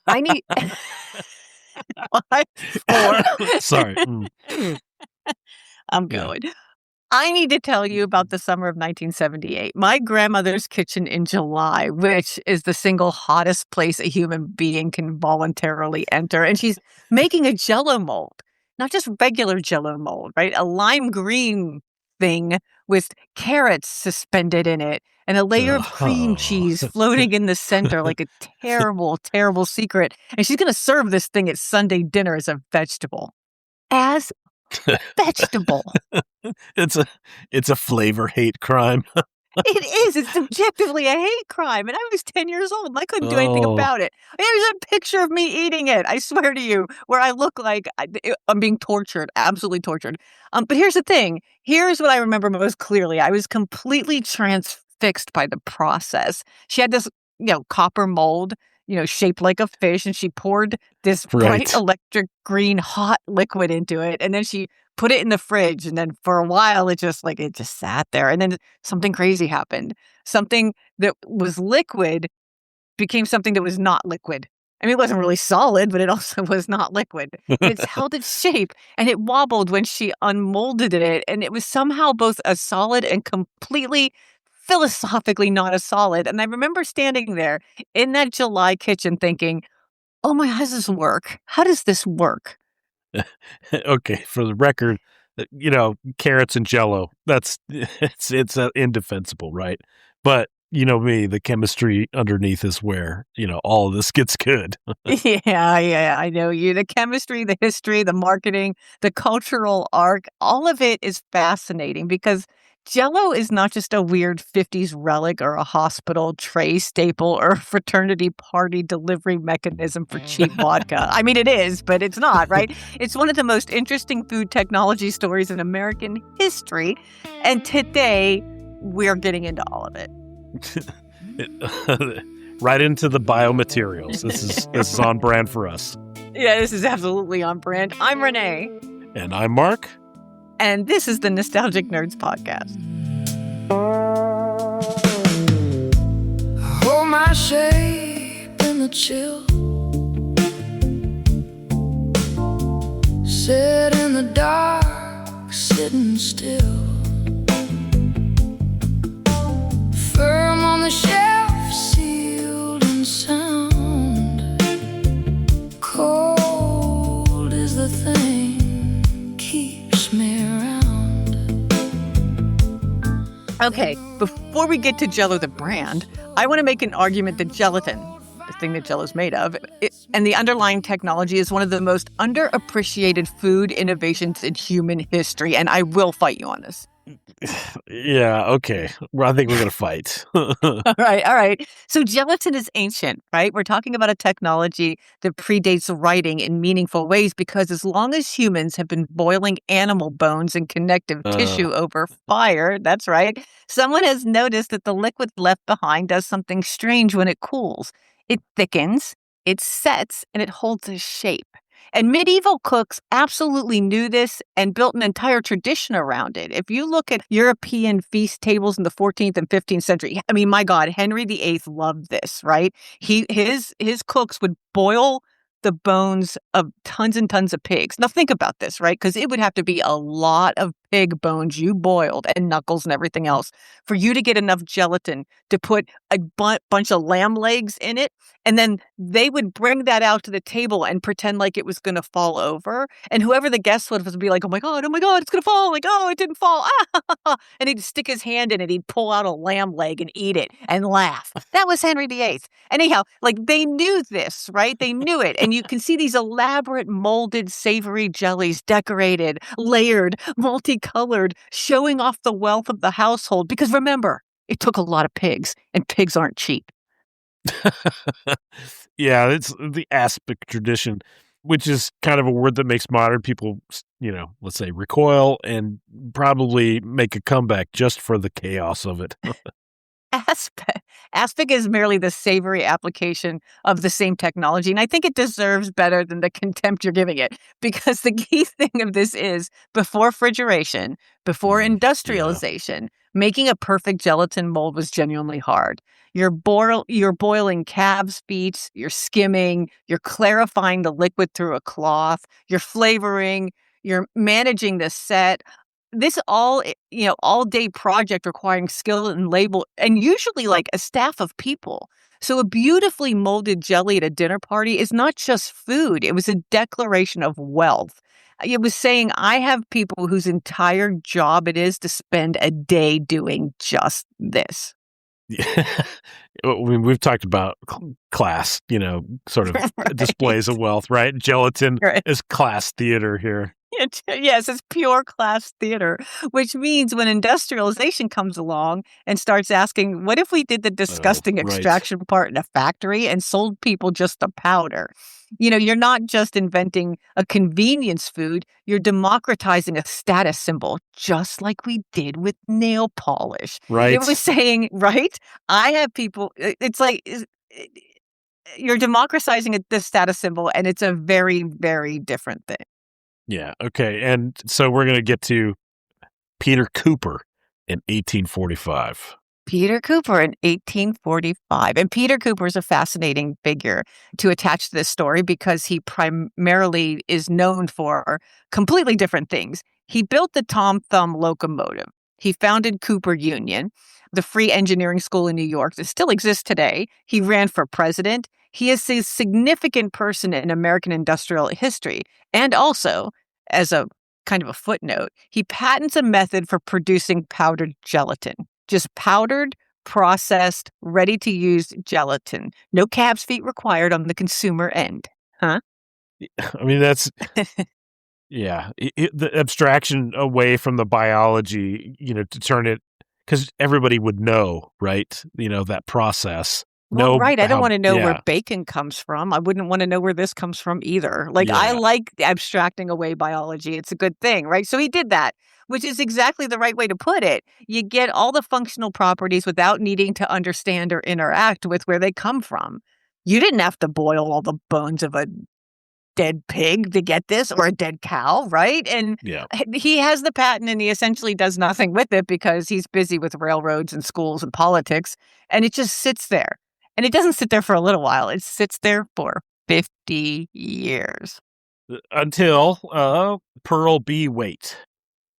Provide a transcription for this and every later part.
I need what? Sorry. I'm Yeah. going. I need to tell you about the summer of 1978. My grandmother's kitchen in July, which is the single hottest place a human being can voluntarily enter. And she's making a Jell-O mold, not just regular Jell-O mold, right? A lime green thing with carrots suspended in it and a layer of cream Oh. cheese floating in the center like a terrible, terrible secret. And she's going to serve this thing at Sunday dinner as a vegetable. As vegetable. It's a flavor hate crime. It is. It's objectively a hate crime. And I was 10 years old and I couldn't do anything about it. There's a picture of me eating it, I swear to you, where I look like I'm being tortured, absolutely tortured. But here's the thing. Here's what I remember most clearly. I was completely transfixed by the process. She had this, copper mold, shaped like a fish, and she poured this bright electric green hot liquid into it. And then she put it in the fridge, and then for a while it just sat there, and then something crazy happened. Something that was liquid became something that was not liquid. I mean, it wasn't really solid, but it also was not liquid. It's held its shape, and it wobbled when she unmolded it, and it was somehow both a solid and completely philosophically not a solid. And I remember standing there in that July kitchen thinking, oh my, how does this work? How does this work? Okay, for the record, carrots and Jell-O, it's indefensible, right? But you know me, the chemistry underneath is where, all of this gets good. Yeah, I know you. The chemistry, the history, the marketing, the cultural arc, all of it is fascinating because Jell-O is not just a weird 50s relic or a hospital tray staple or a fraternity party delivery mechanism for cheap vodka. I mean, it is, but it's not, right? It's one of the most interesting food technology stories in American history. And today, we're getting into all of it. Right into the biomaterials. This is on brand for us. Yeah, this is absolutely on brand. I'm Renee. And I'm Marc. And this is the Nostalgic Nerds Podcast. Hold my shape in the chill. Sit in the dark, sitting still. Firm on the shelf, sealed in sound. Cold is the thing, keeps me around. Okay, before we get to Jell-O the brand, I want to make an argument that gelatin, the thing that Jell-O's made of, and the underlying technology is one of the most underappreciated food innovations in human history, and I will fight you on this. Yeah, okay. Well, I think we're going to fight. All right. So gelatin is ancient, right? We're talking about a technology that predates writing in meaningful ways because as long as humans have been boiling animal bones and connective tissue over fire, that's right, someone has noticed that the liquid left behind does something strange when it cools. It thickens, it sets, and it holds a shape. And medieval cooks absolutely knew this and built an entire tradition around it. If you look at European feast tables in the 14th and 15th century, I mean, my God, Henry VIII loved this, right? His cooks would boil the bones of tons and tons of pigs. Now think about this, right? Because it would have to be a lot of pig bones you boiled and knuckles and everything else for you to get enough gelatin to put a bunch of lamb legs in it. And then they would bring that out to the table and pretend like it was going to fall over. And whoever the guest would be like, oh my God, it's going to fall. Like, oh, it didn't fall. And he'd stick his hand in it. He'd pull out a lamb leg and eat it and laugh. That was Henry VIII. Anyhow, they knew this, right? They knew it. And you can see these elaborate molded savory jellies, decorated, layered, multicolored, showing off the wealth of the household. Because remember, it took a lot of pigs, and pigs aren't cheap. Yeah, it's the aspic tradition, which is kind of a word that makes modern people, let's say recoil and probably make a comeback just for the chaos of it. Aspic is merely the savory application of the same technology, and I think it deserves better than the contempt you're giving it, because the key thing of this is before refrigeration, before industrialization, Making a perfect gelatin mold was genuinely hard. You're boiling calves' feet, you're skimming, you're clarifying the liquid through a cloth, you're flavoring, you're managing the set. This all day project requiring skill and label and usually like a staff of people. So a beautifully molded jelly at a dinner party is not just food, it was a declaration of wealth. It was saying, I have people whose entire job it is to spend a day doing just this. Yeah. We've talked about class, sort of displays of wealth, right? Gelatin Right. is class theater here. Yes, it's pure class theater, which means when industrialization comes along and starts asking, what if we did the disgusting right. extraction part in a factory and sold people just the powder? You're not just inventing a convenience food, you're democratizing a status symbol, just like we did with nail polish. Right. It was saying, right? I have people, it's like, you're democratizing the status symbol, and it's a very, very different thing. Yeah. Okay. And so we're going to get to Peter Cooper in 1845. Peter Cooper in 1845. And Peter Cooper is a fascinating figure to attach to this story because he primarily is known for completely different things. He built the Tom Thumb locomotive. He founded Cooper Union, the free engineering school in New York that still exists today. He ran for president. He is a significant person in American industrial history. And also, as a kind of a footnote, he patents a method for producing powdered gelatin. Just powdered, processed, ready-to-use gelatin. No calves' feet required on the consumer end. Huh? I mean, that's... Yeah. The abstraction away from the biology, to turn it... Because everybody would know, right? That process. Well, right. I don't want to know where bacon comes from. I wouldn't want to know where this comes from either. I like abstracting away biology. It's a good thing, right? So he did that, which is exactly the right way to put it. You get all the functional properties without needing to understand or interact with where they come from. You didn't have to boil all the bones of a dead pig to get this, or a dead cow, right? And he has the patent and he essentially does nothing with it because he's busy with railroads and schools and politics, and it just sits there. And it doesn't sit there for a little while. It sits there for 50 years. Until Pearl B. Waite.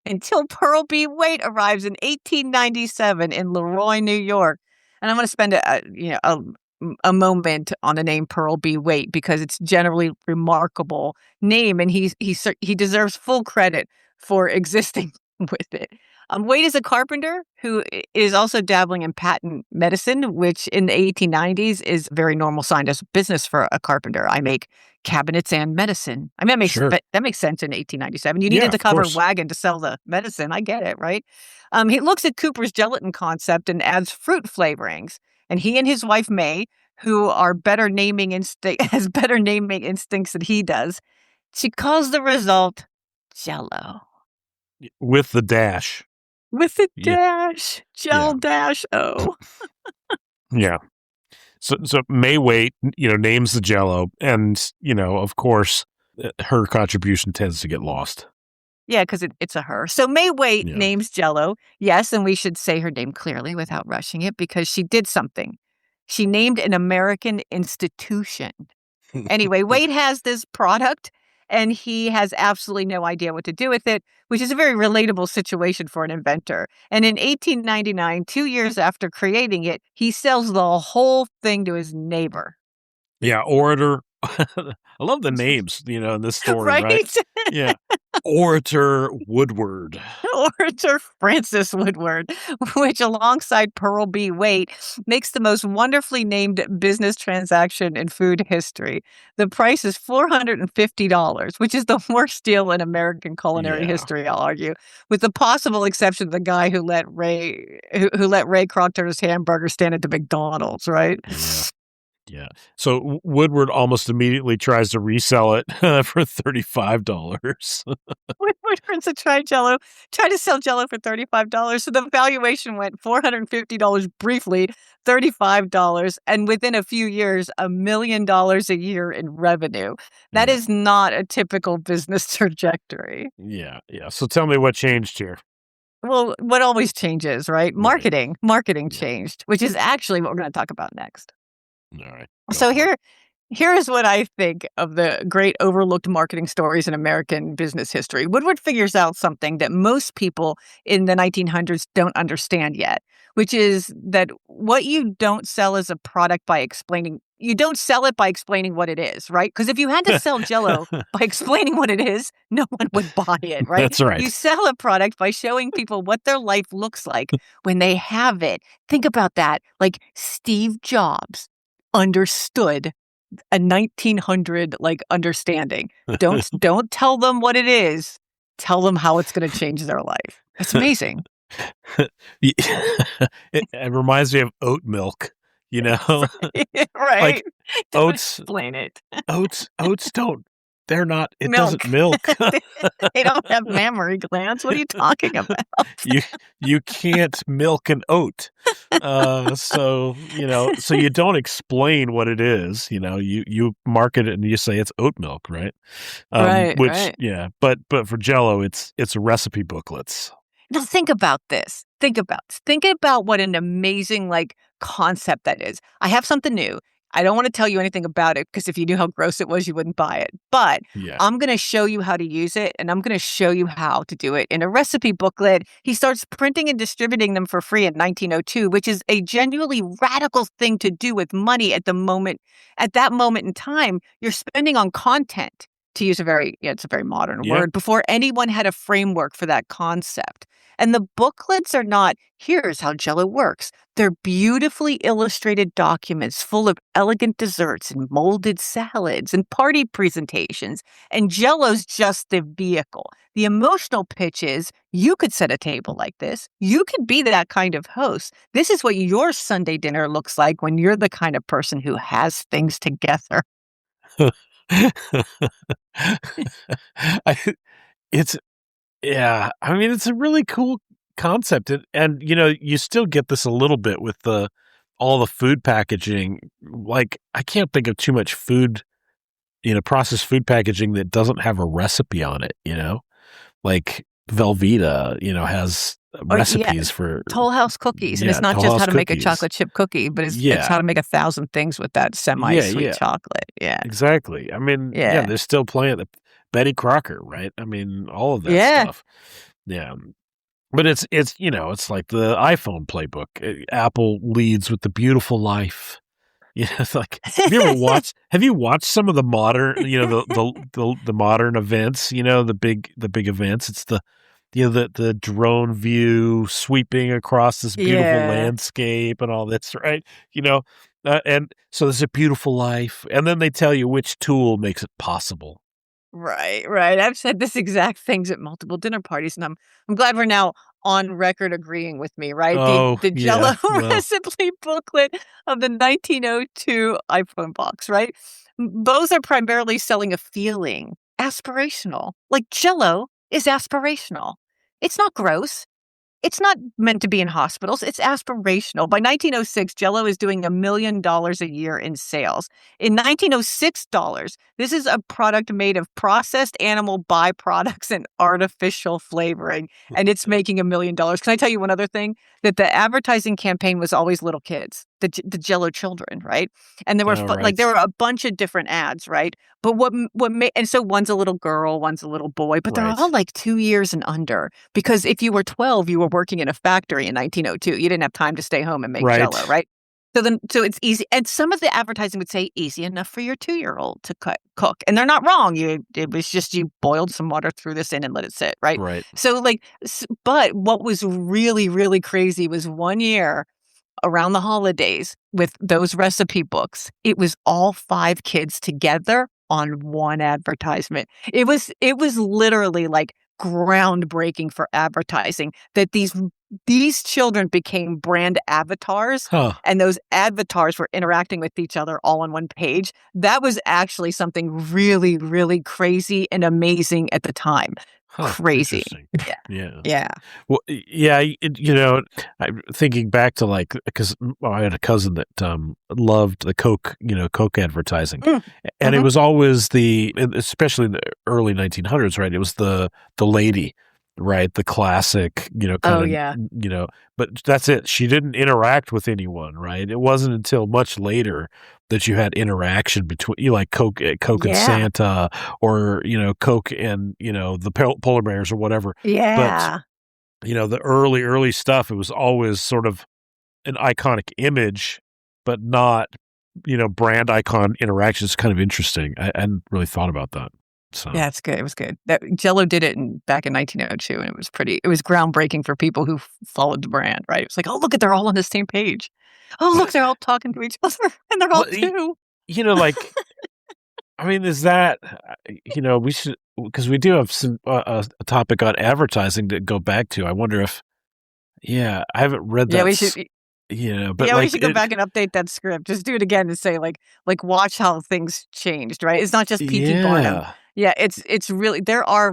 Until Pearl B. Waite arrives in 1897 in Leroy, New York. And I'm going to spend a moment on the name Pearl B. Waite because it's generally remarkable name, and he deserves full credit for existing with it. Waite is a carpenter who is also dabbling in patent medicine, which in the 1890s is a very normal sign as business for a carpenter. I make cabinets and medicine. I mean, that makes sense in 1897. You needed to cover wagon to sell the medicine. I get it, right? He looks at Cooper's gelatin concept and adds fruit flavorings. And he and his wife, May, who are has better naming instincts than he does, she calls the result Jell-O. With the dash. With the dash. Jell-O. Yeah. So May Waite, names the Jell-O, and, of course, her contribution tends to get lost. Yeah, because it's a her. So May Waite names Jell-O. Yes, and we should say her name clearly without rushing it because she did something. She named an American institution. Anyway, Waite has this product, and he has absolutely no idea what to do with it, which is a very relatable situation for an inventor. And in 1899, 2 years after creating it, he sells the whole thing to his neighbor. Yeah, orator. I love the names, in this story, right? Yeah. Orator Woodward. Orator Francis Woodward, which alongside Pearl B. Waite makes the most wonderfully named business transaction in food history. The price is $450, which is the worst deal in American culinary history, I'll argue, with the possible exception of the guy who let Ray Krocter's hamburger stand at the McDonald's, right? Yeah. So Woodward almost immediately tries to resell it for $35. Woodward's tried to sell Jell-O for $35. So the valuation went $450 briefly, $35, and within a few years, $1 million a year in revenue. That is not a typical business trajectory. Yeah. So tell me what changed here. Well, what always changes, right? Right. Marketing Yeah. changed, which is actually what we're going to talk about next. All right. Go So for it. here is what I think of the great overlooked marketing stories in American business history. Woodward figures out something that most people in the 1900s don't understand yet, which is that what you don't sell is a product by explaining. You don't sell it by explaining what it is, right? Because if you had to sell Jell-O by explaining what it is, no one would buy it, right? That's right. You sell a product by showing people what their life looks like when they have it. Think about that. Like Steve Jobs understood a 1900 like understanding. Don't tell them what it is. Tell them how it's going to change their life. It's amazing. It reminds me of oat milk, you know? Right. Like Don't oats explain it. oats don't they're not it Milk. doesn't milk. They don't have mammary glands. What are you talking about? You can't milk an oat. So you don't explain what it is, you market it and you say it's oat milk, right? Right, Which right. yeah, but for Jell-O it's recipe booklets. Now think about this. Think about what an amazing like concept that is. I have something new. I don't want to tell you anything about it because if you knew how gross it was, you wouldn't buy it. But Yeah. I'm going to show you how to use it and I'm going to show you how to do it in a recipe booklet. He starts printing and distributing them for free in 1902, which is a genuinely radical thing to do with money at that moment in time. You're spending on content, to use it's a very modern Yeah. word, before anyone had a framework for that concept. And the booklets are not, here's how Jell-O works. They're beautifully illustrated documents full of elegant desserts and molded salads and party presentations. And Jell-O's just the vehicle. The emotional pitch is, you could set a table like this. You could be that kind of host. This is what your Sunday dinner looks like when you're the kind of person who has things together. I it's Yeah, I mean, it's a really cool concept, and you still get this a little bit with all the food packaging. Like, I can't think of too much food, processed food packaging that doesn't have a recipe on it. Like Velveeta, has Oh, yeah. recipes for Toll House cookies, and it's not Toll just House how to make a cookies. chocolate chip cookie, but it's Yeah. how to make 1,000 things with that semi-sweet yeah. chocolate. Yeah. Exactly. I mean, Yeah. they're still playing the Betty Crocker, right? I mean, all of that Yeah. stuff. Yeah. But it's like the iPhone playbook. Apple leads with the beautiful life. It's like, have you watched some of the modern, the modern events, the big events? It's the drone view sweeping across this beautiful Yeah. landscape and all this, right? And so there's a beautiful life, and then they tell you which tool makes it possible. Right. I've said this exact things at multiple dinner parties, and I'm glad we're now on record agreeing with me, right? Oh, The Jell-O yeah, well. recipe booklet of the 1902 iPhone box, right? Those are primarily selling a feeling, aspirational. Like Jell-O is aspirational. It's not gross. It's not meant to be in hospitals. It's aspirational. By 1906, Jell-O is doing $1 million a year in sales. In 1906 dollars, this is a product made of processed animal byproducts and artificial flavoring, and it's making $1 million. Can I tell you one other thing? That the advertising campaign was always little kids, the Jell-O children, right? And there were Right. there were a bunch of different ads, right? But and so one's a little girl, one's a little boy, but they're Right. all like 2 years and under. Because if you were 12, you were working in a factory in 1902. You didn't have time to stay home and make Right. Jell-O, right? So it's easy. And some of the advertising would say easy enough for your 2-year-old to cook. And they're not wrong. It was just you boiled some water, threw this in and let it sit, right? Right. So but what was really, really crazy was one year around the holidays with those recipe books, it was all 5 kids together on one advertisement. It was literally like groundbreaking for advertising that these children became brand avatars, Huh. and those avatars were interacting with each other all on one page. That was actually something really, really crazy and amazing at the time. Huh. Crazy. Interesting. Yeah. Yeah. Well, yeah, I'm thinking back to because I had a cousin that loved the Coke advertising, and it was always especially in the early 1900s, right? It was the lady right? The classic, kind Oh, of, yeah. but that's it. She didn't interact with anyone, right? It wasn't until much later that you had interaction between like Coke and Yeah. Santa, or, Coke and, the polar bears or whatever. But, Yeah. the early stuff, it was always sort of an iconic image, but not, brand icon interaction. Is kind of interesting. I hadn't really thought about that. So Yeah, it's good. It was good. That Jell-O did it back in 1902, and it was groundbreaking for people who followed the brand, right? It was like, oh, look they're all on the same page. Oh, look, they're all talking to each other, and they're all well, two. like, I mean, is that, we should, because we do have some, a topic on advertising to go back to. I wonder if, I haven't read Yeah, that, we should. but Yeah, we like, should go back and update that script. Just do it again and say like watch how things changed, right? It's not just P.T. Barnum. yeah, Yeah, it's really there are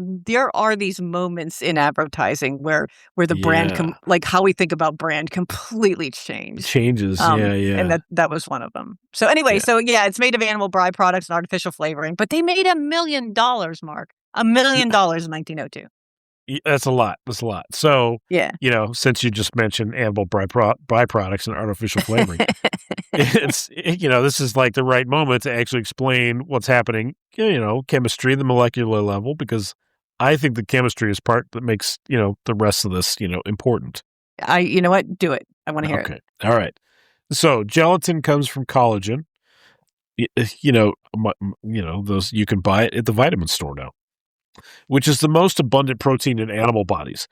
these moments in advertising where the brand yeah, like how we think about brand completely changed. changes. And Yeah. that was one of them. So anyway, Yeah. so yeah, it's made of animal byproducts and artificial flavoring, but they made $1 million, Mark. $1 million in 1902. That's a lot. That's a lot. So, Yeah. since you just mentioned animal byproducts and artificial flavoring, this is like the right moment to actually explain what's happening, chemistry, the molecular level, because I think the chemistry is part that makes, the rest of this, important. You know what? Do it. I want to hear it. Okay. All right. So gelatin comes from collagen. Those you can buy it at the vitamin store now, which is the most abundant protein in animal bodies.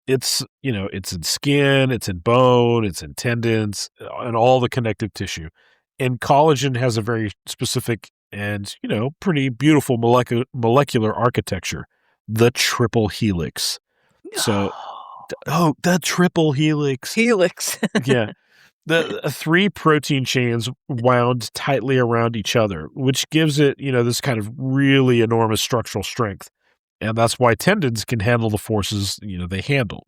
It's in skin, it's in bone, it's in tendons, and all the connective tissue. And collagen has a very specific and, pretty beautiful molecular architecture, the triple helix. So, the triple helix. Helix. Yeah. The 3 protein chains wound tightly around each other, which gives it, this kind of really enormous structural strength. And that's why tendons can handle the forces, they handle.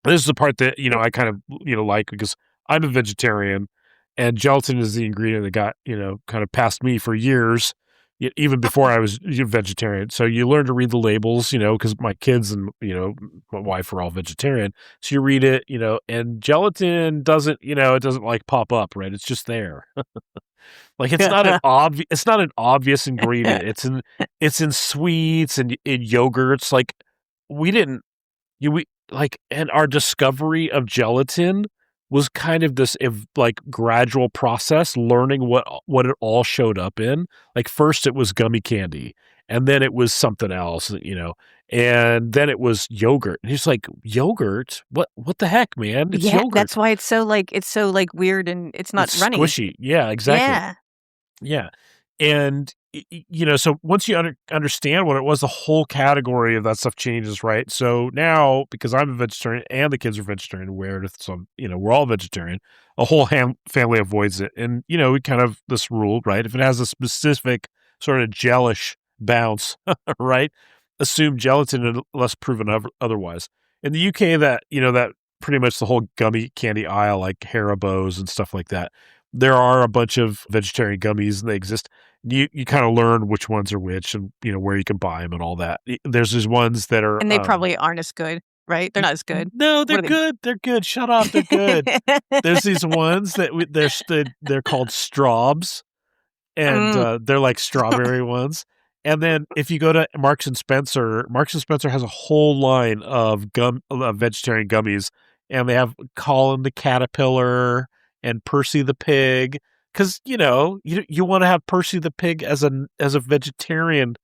This is the part that, I kind of, like, because I'm a vegetarian, and gelatin is the ingredient that got, kind of past me for years, even before I was vegetarian. So you learn to read the labels, because my kids and, my wife are all vegetarian. So you read it, and gelatin doesn't, it doesn't like pop up, right? It's just there. Like it's not an obvious ingredient. It's in sweets and in yogurts. Like and our discovery of gelatin was kind of this like gradual process, learning what it all showed up in. Like first it was gummy candy, and then it was something else, and then it was yogurt. And he's like, yogurt? What the heck, man? It's yogurt. That's why it's so like weird and it's not runny. Squishy. Yeah, exactly. Yeah. Yeah. And, so once you understand what it was, the whole category of that stuff changes, right? So now, because I'm a vegetarian and the kids are vegetarian, we're all vegetarian, a whole family avoids it. And, we kind of, this rule, right? If it has a specific sort of gelish bounce, right? Assume gelatin unless proven otherwise. In the UK, that pretty much the whole gummy candy aisle, like Haribo's and stuff like that, there are a bunch of vegetarian gummies, and they exist. You kind of learn which ones are which, and where you can buy them and all that. There's these ones that are, and they probably aren't as good, right? They're not as good. No, they're good. They're good. Shut up. They're good. There's these ones that they're called Straubs, and they're like strawberry ones. And then if you go to Marks and Spencer has a whole line of vegetarian gummies, and they have Colin the Caterpillar and Percy the Pig, because you want to have Percy the Pig as a vegetarian,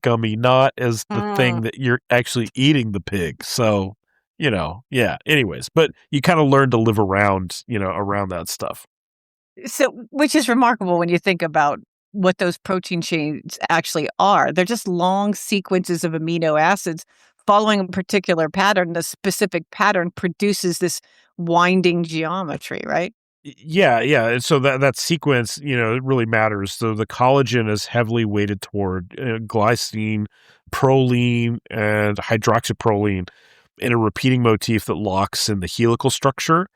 gummy, not as the thing that you're actually eating the pig. So, yeah. Anyways, but you kind of learn to live around that stuff. So, which is remarkable when you think about what those protein chains actually are. They're just long sequences of amino acids following a particular pattern. The specific pattern produces this winding geometry, right? Yeah. And so that sequence, it really matters. So the collagen is heavily weighted toward glycine, proline, and hydroxyproline in a repeating motif that locks in the helical structure.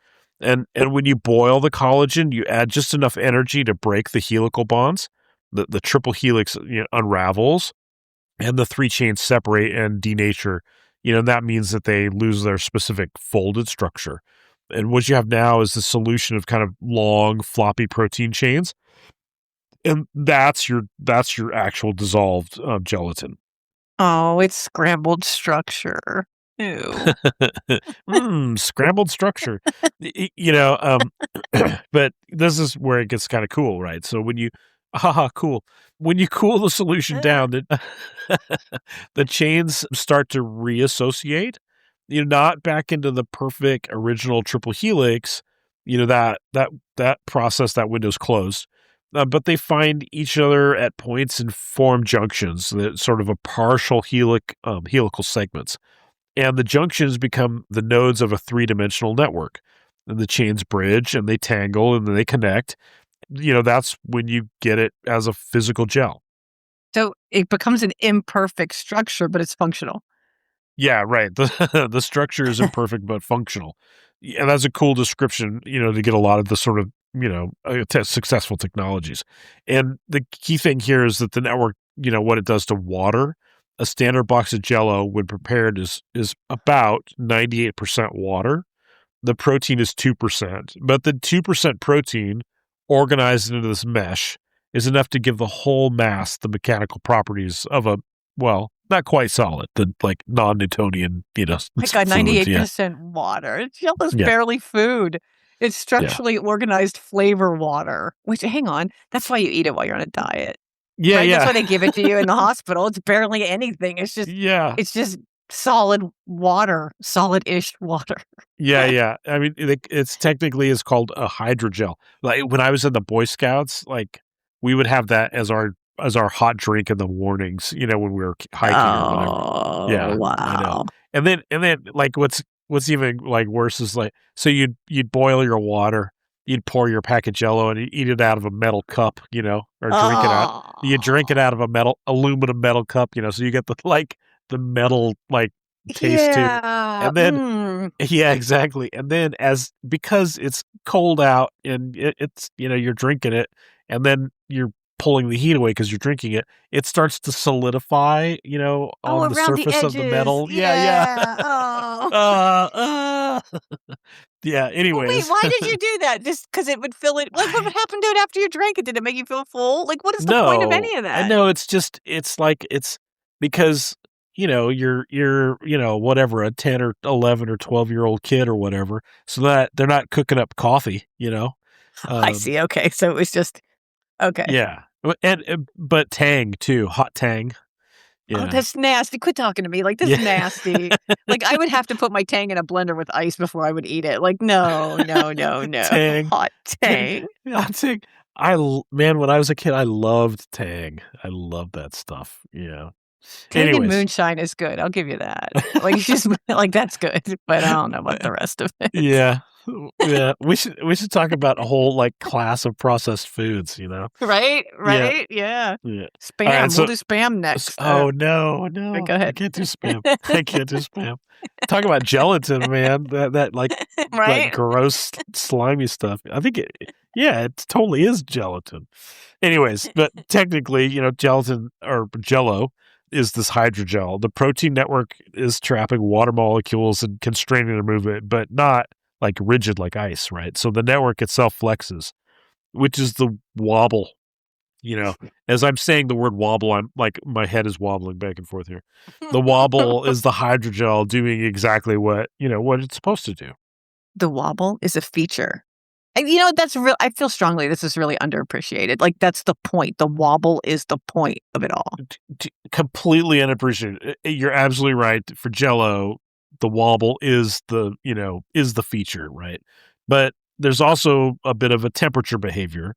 And when you boil the collagen, you add just enough energy to break the helical bonds. The triple helix unravels, and the 3 chains separate and denature and that means that they lose their specific folded structure. And what you have now is the solution of kind of long, floppy protein chains, and that's your actual dissolved gelatin. Oh, it's scrambled structure. Ew. Scrambled structure. But this is where it gets kind of cool, right? So cool. When you cool the solution down, the chains start to reassociate, not back into the perfect original triple helix, that process, that window's closed. But they find each other at points and form junctions, that sort of a partial helical segments. And the junctions become the nodes of a three-dimensional network. And the chains bridge and they tangle and then they connect. That's when you get it as a physical gel. So it becomes an imperfect structure, but it's functional. Yeah, right. The structure is imperfect but functional. And that's a cool description, to get a lot of the sort of, successful technologies. And the key thing here is that the network, what it does to water. A standard box of Jell-O, when prepared, is about 98% water. The protein is 2%, but the 2% protein organized into this mesh is enough to give the whole mass the mechanical properties of not quite solid, the like non-Newtonian, I got 98% water. Jell-O's barely food. It's structurally organized flavor water, which, hang on, that's why you eat it while you're on a diet. Yeah, right? yeah. That's why they give it to you in the hospital. It's barely anything. It's just solid water, solid-ish water. Yeah. I mean, it's called a hydrogel. Like when I was in the Boy Scouts, like we would have that as our hot drink in the mornings, when we were hiking or whatever. Yeah, wow. I know. And then like what's even like worse is like, so you'd boil your water. You'd pour your pack of Jell-O and you eat it out of a metal cup, or drink it out. You drink it out of aluminum metal cup, so you get the metal taste too. And then, yeah, exactly. And then because it's cold out and it's, you're drinking it and then you're pulling the heat away because you're drinking it, it starts to solidify, on the surface of the metal. Yeah. Yeah, anyways. Wait, why did you do that? Just because it would fill it? Like, what would happen to it after you drank it? Did it make you feel full? Like, what is the point of any of that? I know, it's because, you're whatever, a 10 or 11 or 12-year-old kid or whatever, so that they're not cooking up coffee, I see. Okay, so it was just, okay. Yeah, but Tang, too, hot Tang. Yeah. Oh, that's nasty. Quit talking to me. Like, that's nasty. Like, I would have to put my Tang in a blender with ice before I would eat it. Like, no. Tang. Hot Tang. Hot Tang. When I was a kid, I loved Tang. I loved that stuff. Yeah. Tang and moonshine is good. I'll give you that. Like, just like that's good, but I don't know about the rest of it. Yeah. Yeah, we should talk about a whole class of processed foods, Right? Yeah. Spam. Right, we'll do spam next. Oh no. Go ahead. I can't do spam. Talk about gelatin, man. That right? Gross, slimy stuff. I think it totally is gelatin. Anyways, but technically, gelatin or Jell-O is this hydrogel. The protein network is trapping water molecules and constraining their movement, but not rigid like ice, right? So the network itself flexes, which is the wobble. As I'm saying the word wobble, I'm my head is wobbling back and forth here. The wobble is the hydrogel doing exactly what it's supposed to do. The wobble is a feature. And that's real. I feel strongly this is really underappreciated. Like, that's the point. The wobble is the point of it all. Completely unappreciated. You're absolutely right. For Jell-O, the wobble is the feature, right? But there's also a bit of a temperature behavior,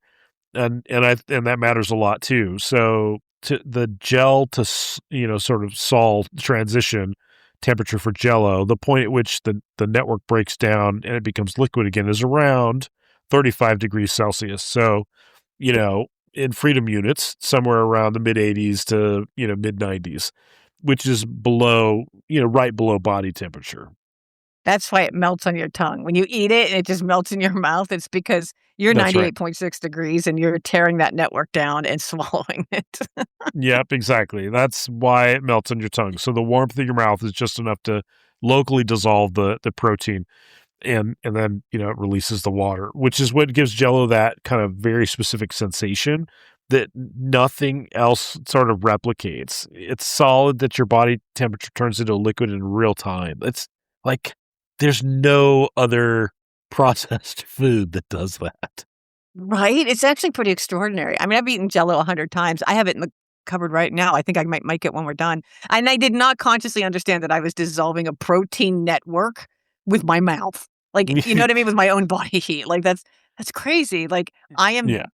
and that matters a lot too. So the gel to sort of sol transition temperature for Jell-O, the point at which the network breaks down and it becomes liquid again is around 35 degrees Celsius. So, in freedom units, somewhere around the mid 80s to mid 90s. Which is below, right below body temperature. That's why it melts on your tongue. When you eat it and it just melts in your mouth, it's because you're That's right. 98.6 degrees and you're tearing that network down and swallowing it. Yep, exactly. That's why it melts on your tongue. So the warmth of your mouth is just enough to locally dissolve the protein, and then it releases the water, which is what gives Jell-O that kind of very specific sensation that nothing else sort of replicates. It's solid that your body temperature turns into a liquid in real time. It's like there's no other processed food that does that. Right? It's actually pretty extraordinary. I mean, I've eaten Jell-O 100 times. I have it in the cupboard right now. I think I might make it when we're done. And I did not consciously understand that I was dissolving a protein network with my mouth. Like, you know what I mean? With my own body heat. Like, that's crazy. Like, I am Yeah,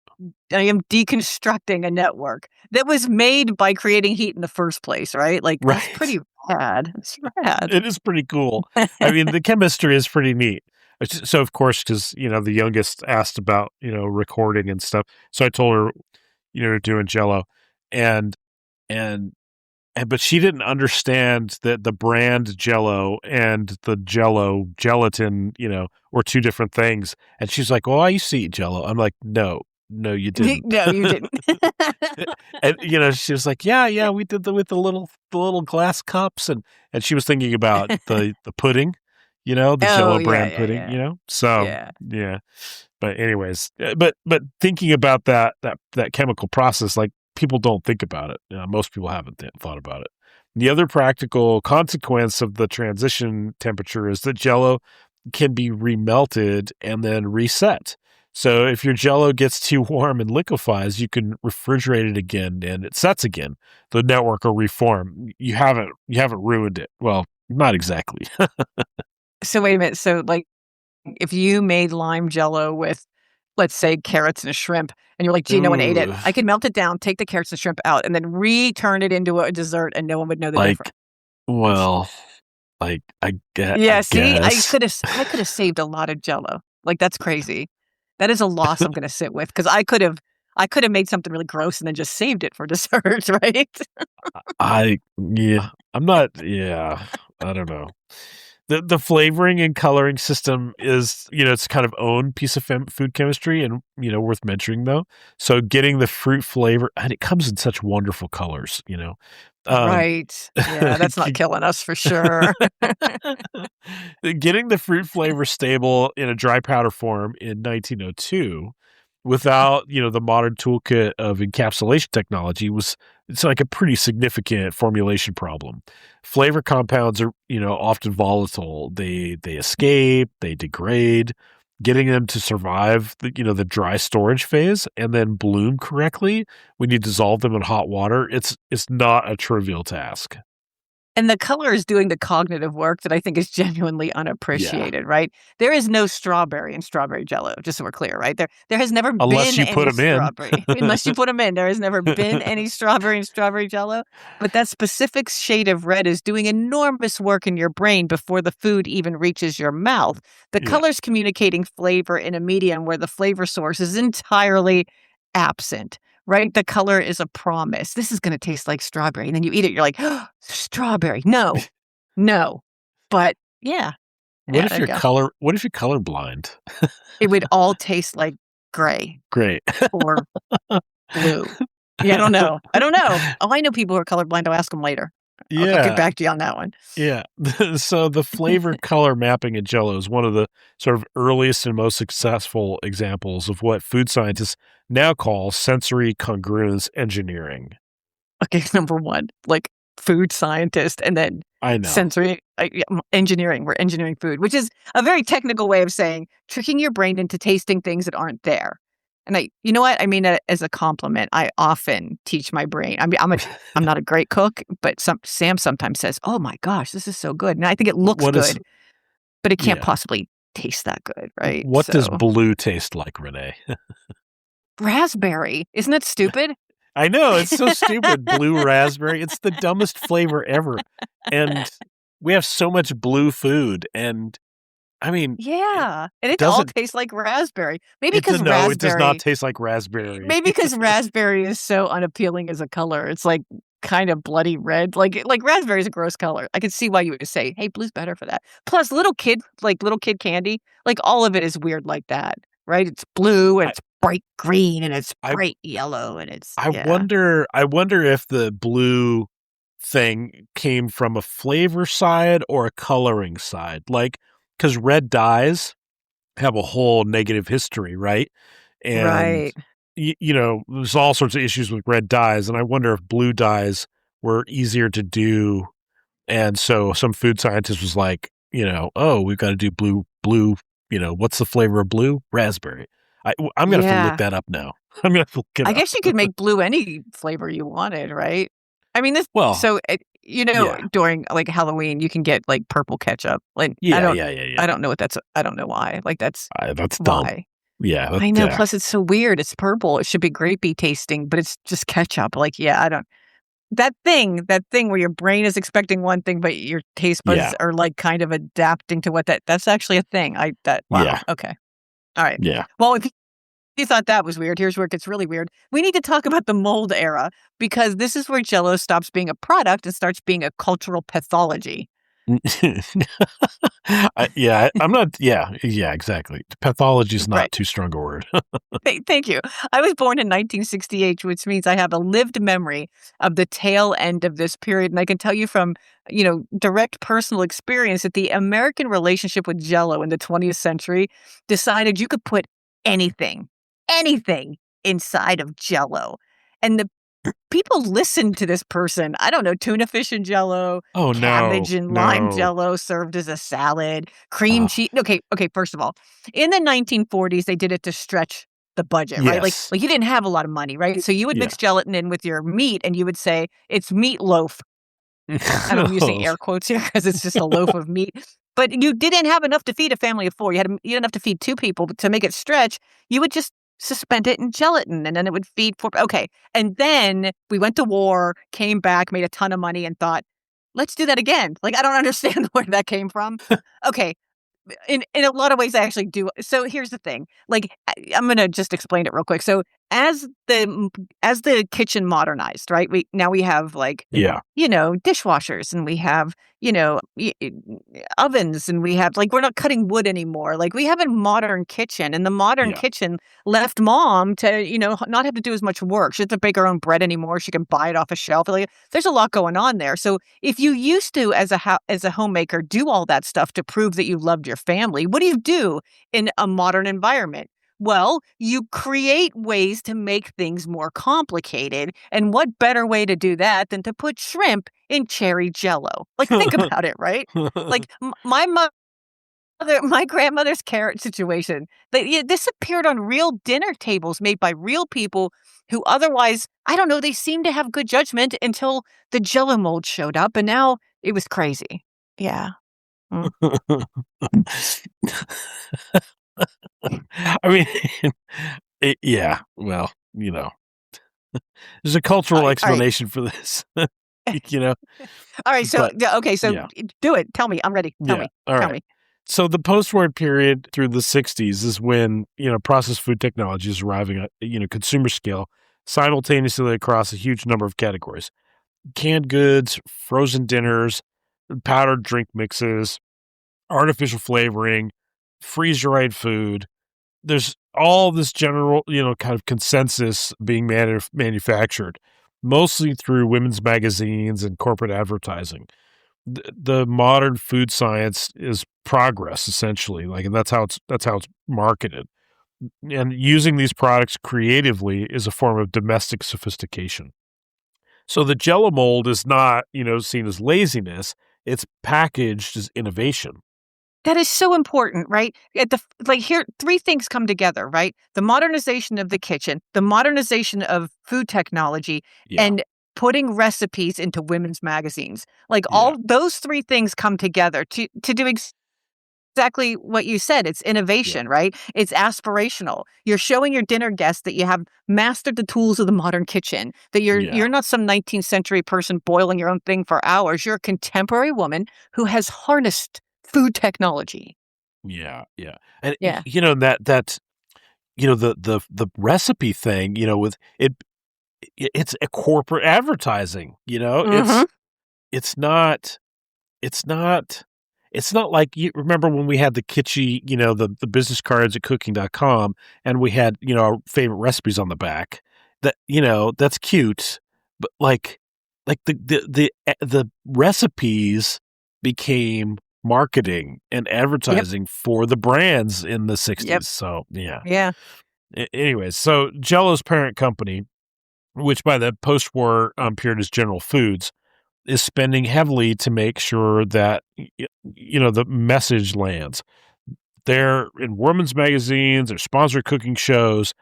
deconstructing a network that was made by creating heat in the first place, right? Like, that's right. pretty rad. It's rad. It is pretty cool. I mean, the chemistry is pretty neat. So, of course, because, the youngest asked about, recording and stuff. So I told her, doing Jell-O. And, and, but she didn't understand that the brand Jell-O and the Jell-O gelatin, were two different things. And she's like, "Well, I used to eat Jell-O." I'm like, "No, you didn't." No, you didn't. And she was like, "Yeah, we did with the little glass cups," and she was thinking about the pudding, the Oh, Jell-O yeah, brand yeah, pudding, yeah. So Yeah. yeah. But anyways, but thinking about that chemical process, like people don't think about it. Most people haven't thought about it. The other practical consequence of the transition temperature is that Jell-O can be remelted and then reset. So if your Jell-O gets too warm and liquefies, you can refrigerate it again and it sets again. The network will reform. You haven't ruined it. Well, not exactly. So wait a minute. So like, if you made lime Jell-O with, let's say, carrots and a shrimp, and you're like, gee, no one ate it, Ooh, I could melt it down, take the carrots and shrimp out, and then return it into a dessert, and no one would know the like, difference. well, like I Yeah, see, guess. I could have saved a lot of Jell-O. Like, that's crazy. That is a loss I'm gonna sit with because I could have made something really gross and then just saved it for dessert, right? I'm not, I don't know. The flavoring and coloring system is, it's kind of own piece of food chemistry and, worth mentioning though. So getting the fruit flavor, and it comes in such wonderful colors. Um, Right. Yeah, that's not killing us for sure. Getting the fruit flavor stable in a dry powder form in 1902 without, the modern toolkit of encapsulation technology it's like a pretty significant formulation problem. Flavor compounds are, often volatile. They escape, they degrade. Getting them to survive the dry storage phase and then bloom correctly when you dissolve them in hot water, it's not a trivial task. And the color is doing the cognitive work that I think is genuinely Yeah. unappreciated, right? There is no strawberry in strawberry Jell-O, just so we're clear, right? There has never Unless been you put any them in. strawberry, unless you put them in. There has never been any strawberry in strawberry Jell-O, but that specific shade of red is doing enormous work in your brain before the food even reaches your mouth. The Yeah. color's communicating flavor in a medium where the flavor source is entirely absent. Right? The color is a promise. This is gonna taste like strawberry, and then you eat it, you're like, "Oh, strawberry. No. No." But yeah. What Yeah, if there you you're go. colorblind? It would all taste like gray Great. or blue. Yeah, I don't know. I don't know. Oh, I know people who are colorblind. I'll ask them later. I'll get Yeah. back to you on that one. Yeah. So the flavor color mapping in Jell-O is one of the sort of earliest and most successful examples of what food scientists now call sensory congruence engineering. Okay, number 1, like, food scientist, and then I know. sensory engineering. We're engineering food, which is a very technical way of saying tricking your brain into tasting things that aren't there. And you know what? I mean that as a compliment. I often teach my brain. I mean, I'm not a great cook, but Sam sometimes says, "Oh my gosh, this is so good." And I think it looks What is good, but it can't yeah. possibly taste that good, right? What does So, blue taste like, Renee? raspberry. Isn't that stupid? I know, it's so stupid. Blue raspberry. It's the dumbest flavor ever. And we have so much blue food. And I mean, it Yeah, and it all doesn't, tastes like raspberry. no, it does not taste like raspberry. Maybe because raspberry is so unappealing as a color. It's like kind of bloody red. Like raspberry is a gross color. I could see why you would say, "Hey, blue's better for that." Plus, little kid candy, like all of it is weird like that, right? It's blue and I it's bright green and it's I bright yellow and it's I yeah. wonder if the blue thing came from a flavor side or a coloring side. Like, because red dyes have a whole negative history, right? And Right. there's all sorts of issues with red dyes, and I wonder if blue dyes were easier to do. And so some food scientist was like, oh, we've got to do blue. What's the flavor of blue? Raspberry. I'm gonna have to look Yeah. that up now. I'm gonna have to look it I up. guess you could make blue any flavor you wanted, right? I mean, Well, yeah, during like Halloween, you can get like purple ketchup. Like yeah, yeah, yeah, yeah. I don't know what that's. I don't know why. Like that's That's dumb. why. Yeah, I know. yeah, Plus, it's so weird. It's purple. It should be grapey tasting, but it's just ketchup. Like, yeah, I don't. That thing where your brain is expecting one thing, but your taste yeah, buds are like kind of adapting to that's actually a thing. Wow. yeah, Okay. All right. yeah. Well, if you thought that was weird, here's where it gets really weird. We need to talk about the mold era because this is where Jell-O stops being a product and starts being a cultural pathology. I'm not. Yeah, yeah, exactly. Pathology is not Right. too strong a word. Thank you. I was born in 1968, which means I have a lived memory of the tail end of this period. And I can tell you from, direct personal experience that the American relationship with Jell-O in the 20th century decided you could put anything inside of Jell-O. And the people listened to this person. I don't know, tuna fish and Jell-O, Oh no, cabbage and lime no. Jell-O served as a salad, cream Uh, cheese. Okay, first of all, in the 1940s, they did it to stretch the budget, right? Like yes. you didn't have a lot of money, right? So you would Yeah. mix gelatin in with your meat and you would say, it's meatloaf. And I'm using air quotes here because it's just a loaf of meat. But you didn't have enough to feed a family of four. You didn't have to feed two people, but to make it stretch, you would just suspend it in gelatin and then it would feed four. Okay. And then we went to war, came back, made a ton of money and thought, let's do that again. Like, I don't understand where that came from. Okay. In a lot of ways, I actually do. So here's the thing. Like, I'm gonna just explain it real quick. So as the kitchen modernized, right? We have like Yeah, dishwashers and we have ovens and we have like we're not cutting wood anymore. Like we have a modern kitchen, and the modern yeah. kitchen left mom to not have to do as much work. She doesn't have to bake her own bread anymore. She can buy it off a shelf. Like, there's a lot going on there. So if you used to as a homemaker do all that stuff to prove that you loved your family, what do you do in a modern environment? Well, you create ways to make things more complicated. And what better way to do that than to put shrimp in cherry Jell-O? Like, think about it, right? Like, my grandmother's carrot situation, this appeared on real dinner tables made by real people who otherwise, I don't know, they seemed to have good judgment until the Jell-O mold showed up. And now it was crazy. Yeah. Mm. I mean, yeah. Well, there's a cultural All right. explanation for this. you know, All right. So, but okay. So yeah, do it. Tell me. I'm ready. Tell yeah. me. All Tell right. me. So the post-war period through the 60s is when, processed food technology is arriving at, consumer scale simultaneously across a huge number of categories. Canned goods, frozen dinners, powdered drink mixes, artificial flavoring, freeze-dried food. There's all this general, kind of consensus being manufactured, mostly through women's magazines and corporate advertising. The modern food science is progress, essentially, and that's how it's marketed. And using these products creatively is a form of domestic sophistication. So the Jell-O mold is not, seen as laziness; it's packaged as innovation. That is so important, right? Here, three things come together, right? The modernization of the kitchen, the modernization of food technology, Yeah, and putting recipes into women's magazines. Like yeah, all those three things come together to do exactly what you said. It's yeah, innovation, right? It's aspirational. You're showing your dinner guests that you have mastered the tools of the modern kitchen, that yeah, you're not some 19th century person boiling your own thing for hours. You're a contemporary woman who has harnessed food technology. yeah, yeah. And Yeah. that the recipe thing, with it. it's a corporate advertising, Mhm. it's not it's not it's not like you remember when we had the kitschy, the business cards at cooking.com and we had, our favorite recipes on the back. That's cute, but like the recipes became marketing and Yep. advertising for the brands in the Yep. 60s. So, yeah. Yeah. Anyways, so Jell-O's parent company, which by the post-war period is General Foods, is spending heavily to make sure that the message lands. They're in women's magazines, they're sponsored cooking shows.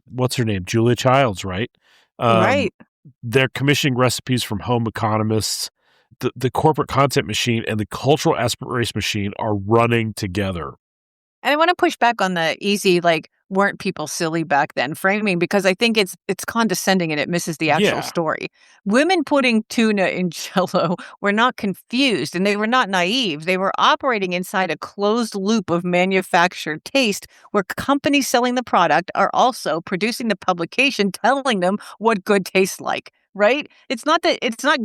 What's her name? Julia Childs, right? Um, Right. they're commissioning recipes from home economists. The corporate content machine and the cultural aspiration machine are running together. And I want to push back on the easy, like, weren't people silly back then framing, because I think it's condescending and it misses the actual Yeah. story. Women putting tuna in Jell-O were not confused and they were not naive. They were operating inside a closed loop of manufactured taste where companies selling the product are also producing the publication telling them what good tastes like, right? It's not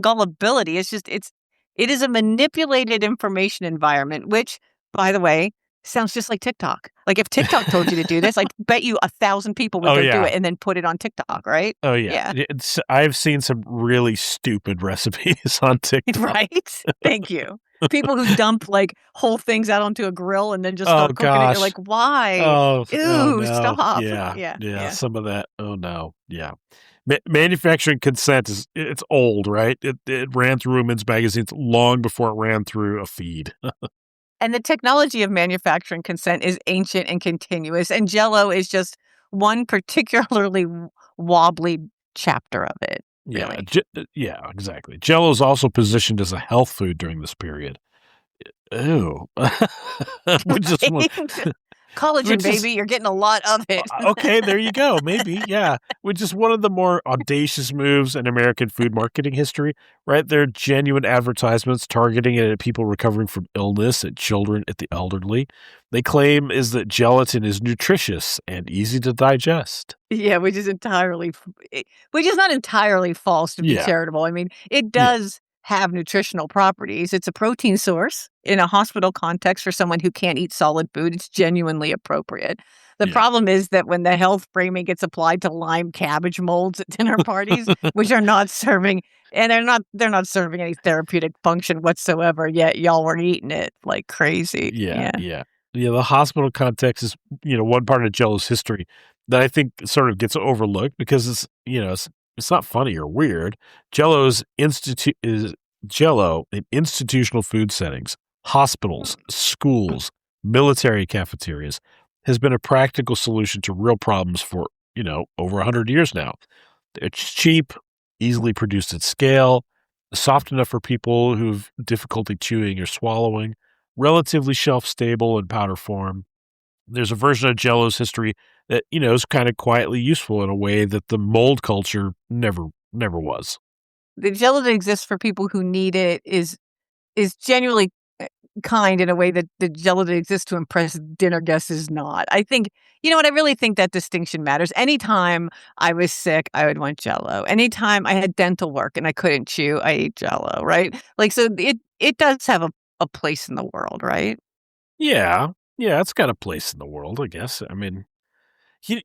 gullibility. It is a manipulated information environment, which, by the way, sounds just like TikTok. Like, if TikTok told you to do this, I bet you 1,000 people would Oh, go do yeah. it and then put it on TikTok, right? Oh, yeah. Yeah. I've seen some really stupid recipes on TikTok. Right? Thank you. People who dump, like, whole things out onto a grill and then just Oh, start cooking it. You're gosh. like, "Why? Oh, Ew, no. stop." Yeah. Yeah, Yeah. yeah. Some of that. Oh, no. Yeah. Manufacturing consent it's old, right? It ran through women's magazines long before it ran through a feed. And the technology of manufacturing consent is ancient and continuous, and Jell-O is just one particularly wobbly chapter of it, Yeah. really. Yeah, exactly. Jell-O is also positioned as a health food during this period. Ew. Which is one Right? Collagen, which is baby, you're getting a lot of it. okay, there you go. Maybe, yeah. Which is one of the more audacious moves in American food marketing history, right? They're genuine advertisements targeting it at people recovering from illness, at children, at the elderly. They claim is that gelatin is nutritious and easy to digest. Yeah, which is not entirely false, to be Yeah, charitable. I mean, it yeah, does have nutritional properties. It's a protein source in a hospital context for someone who can't eat solid food. It's genuinely appropriate. The yeah. problem is that when the health framing gets applied to lime cabbage molds at dinner parties, which are not serving and they're not serving any therapeutic function whatsoever, yet y'all were eating it like crazy. Yeah, Yeah. yeah. Yeah, the hospital context is, one part of Jell-O's history that I think sort of gets overlooked because it's not funny or weird. Jell-O's institute is Jell-O in institutional food settings, hospitals, schools, military cafeterias has been a practical solution to real problems for, over 100 years now. It's cheap, easily produced at scale, soft enough for people who've difficulty chewing or swallowing, relatively shelf stable in powder form. There's a version of Jell-O's history that, is kind of quietly useful in a way that the mold culture never was. The Jell-O that exists for people who need it is genuinely kind in a way that the Jell-O that exists to impress dinner guests is not. I think, you know what, I really think that distinction matters. Anytime I was sick, I would want Jell-O. Anytime I had dental work and I couldn't chew, I ate Jell-O, right? Like, so it does have a place in the world, right? Yeah. Yeah, it's got a place in the world, I guess. I mean,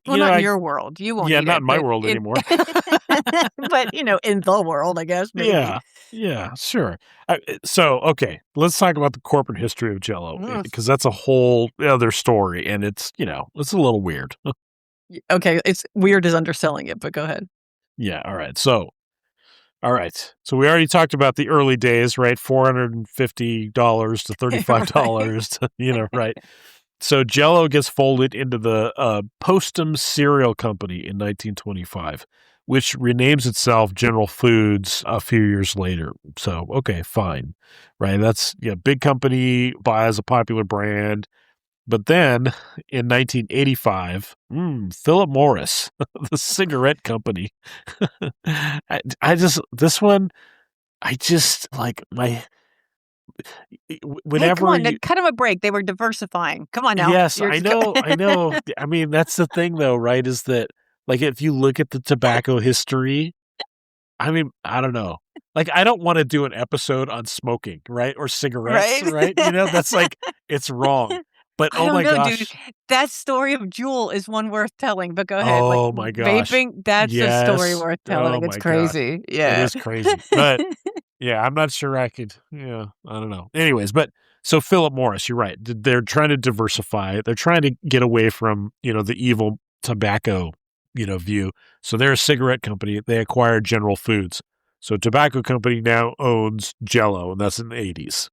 Well, not in your world. You won't yeah, eat not it, in my but world in anymore. but, in the world, I guess, maybe. Yeah. Yeah, sure. So, okay, let's talk about the corporate history of Jell-O Mm. because that's a whole other story and it's a little weird. Okay, it's weird as underselling it, but go ahead. Yeah, all right. So we already talked about the early days, right? $450 to Right. $35 right? So Jell-O gets folded into the Postum Cereal Company in 1925, which renames itself General Foods a few years later. So, okay, fine. Right? That's big company buys a popular brand. But then in 1985, Philip Morris, the cigarette company. This one, I just like Hey, come whenever on, now you, cut them a break. They were diversifying. Come on now. yes, You're I just know. I mean, that's the thing though, right? Is that Like, if you look at the tobacco history, I mean, I don't know. Like, I don't want to do an episode on smoking, right? Or cigarettes, Right? right? That's like, it's wrong. But I oh don't my know, dude. gosh. That story of Juul is one worth telling, but go ahead. Like Oh my gosh. vaping, that's a story Yes. worth Oh telling. It's my gosh. crazy. It Yeah. is crazy. But yeah, I'm not sure I could, I don't know. Anyways, but so Philip Morris, you're right. They're trying to diversify. They're trying to get away from, the evil tobacco, view. So they're a cigarette company. They acquired General Foods. So tobacco company now owns Jell-O, and that's in the 80s.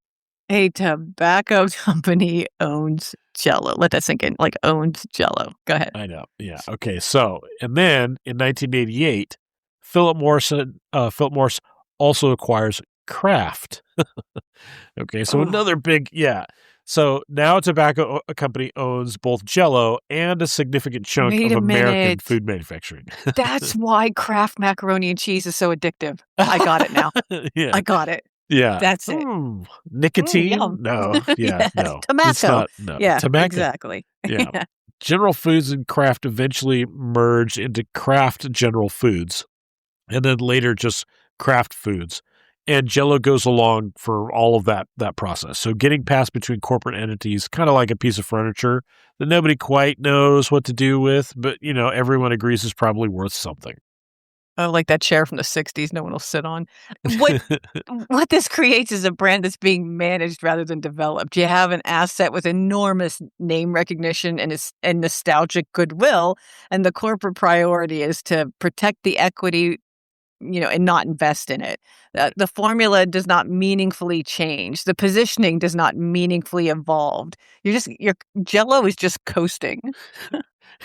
A tobacco company owns Jell-O. Let that sink in. Like owns Jell-O. Go ahead. I know. Yeah. Okay. So, and then in 1988, Philip Morris also acquires Kraft. Okay. So Oh, another big, yeah. So now a tobacco company owns both Jell-O and a significant chunk wait of a American minute. food manufacturing. That's why Kraft macaroni and cheese is so addictive. I got it now. Yeah. I got it. Yeah. That's it. Nicotine? Yum. No. Yeah. Yes. No. It's Tobacco. not. No. Yeah, Tobacco. exactly. Yeah. General Foods and Kraft eventually merged into Kraft General Foods, and then later just Kraft Foods. And Jell-O goes along for all of that process. So getting passed between corporate entities, kind of like a piece of furniture that nobody quite knows what to do with, but everyone agrees is probably worth something. Oh, like that chair from the 60s no one will sit on. What this creates is a brand that's being managed rather than developed. You have an asset with enormous name recognition and nostalgic goodwill, and the corporate priority is to protect the equity, and not invest in it. The formula does not meaningfully change. The positioning does not meaningfully evolve. Your Jell-O is just coasting.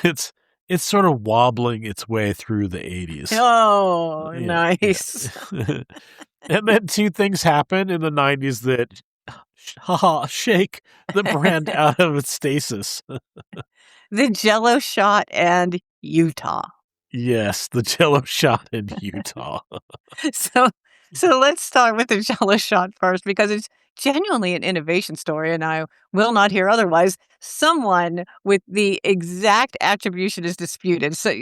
It's sort of wobbling its way through the 80s. Oh, Yeah, nice. yeah. And then two things happen in the 90s that shake the brand out of its stasis. The Jell-O shot and Utah. Yes, the Jell-O shot in Utah. So let's start with the Jell-O shot first because it's genuinely an innovation story, and I will not hear otherwise. Someone with the exact attribution is disputed, so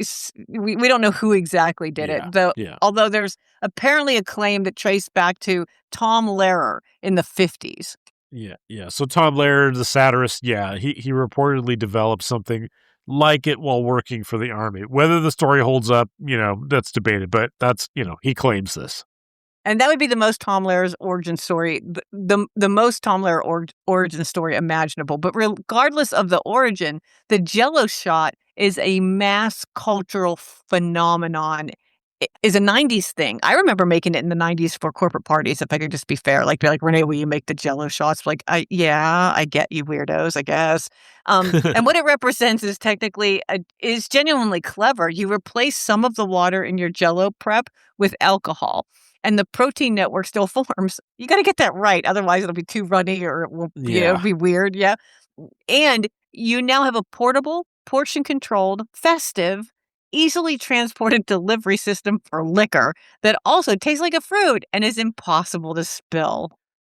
we don't know who exactly did it. Though, although there's apparently a claim that traced back to Tom Lehrer in the 50s. Yeah. So Tom Lehrer, the satirist, he reportedly developed something like it while working for the army. Whether the story holds up, that's debated, but that's, he claims this. And that would be the most Tom Lehrer's origin story, the most Tom Lehrer origin story imaginable. But regardless of the origin, the Jell-O shot is a mass cultural phenomenon. It is a 90s thing. I remember making it in the 90s for corporate parties, if I could just be fair. Like, be like, Renee, will you make the Jell-O shots? Like, I get you weirdos, I guess. And what it represents is is genuinely clever. You replace some of the water in your Jell-O prep with alcohol, and the protein network still forms. You got to get that right. Otherwise, it'll be too runny or it will be weird. Yeah. And you now have a portable, portion-controlled, festive, easily transported delivery system for liquor that also tastes like a fruit and is impossible to spill.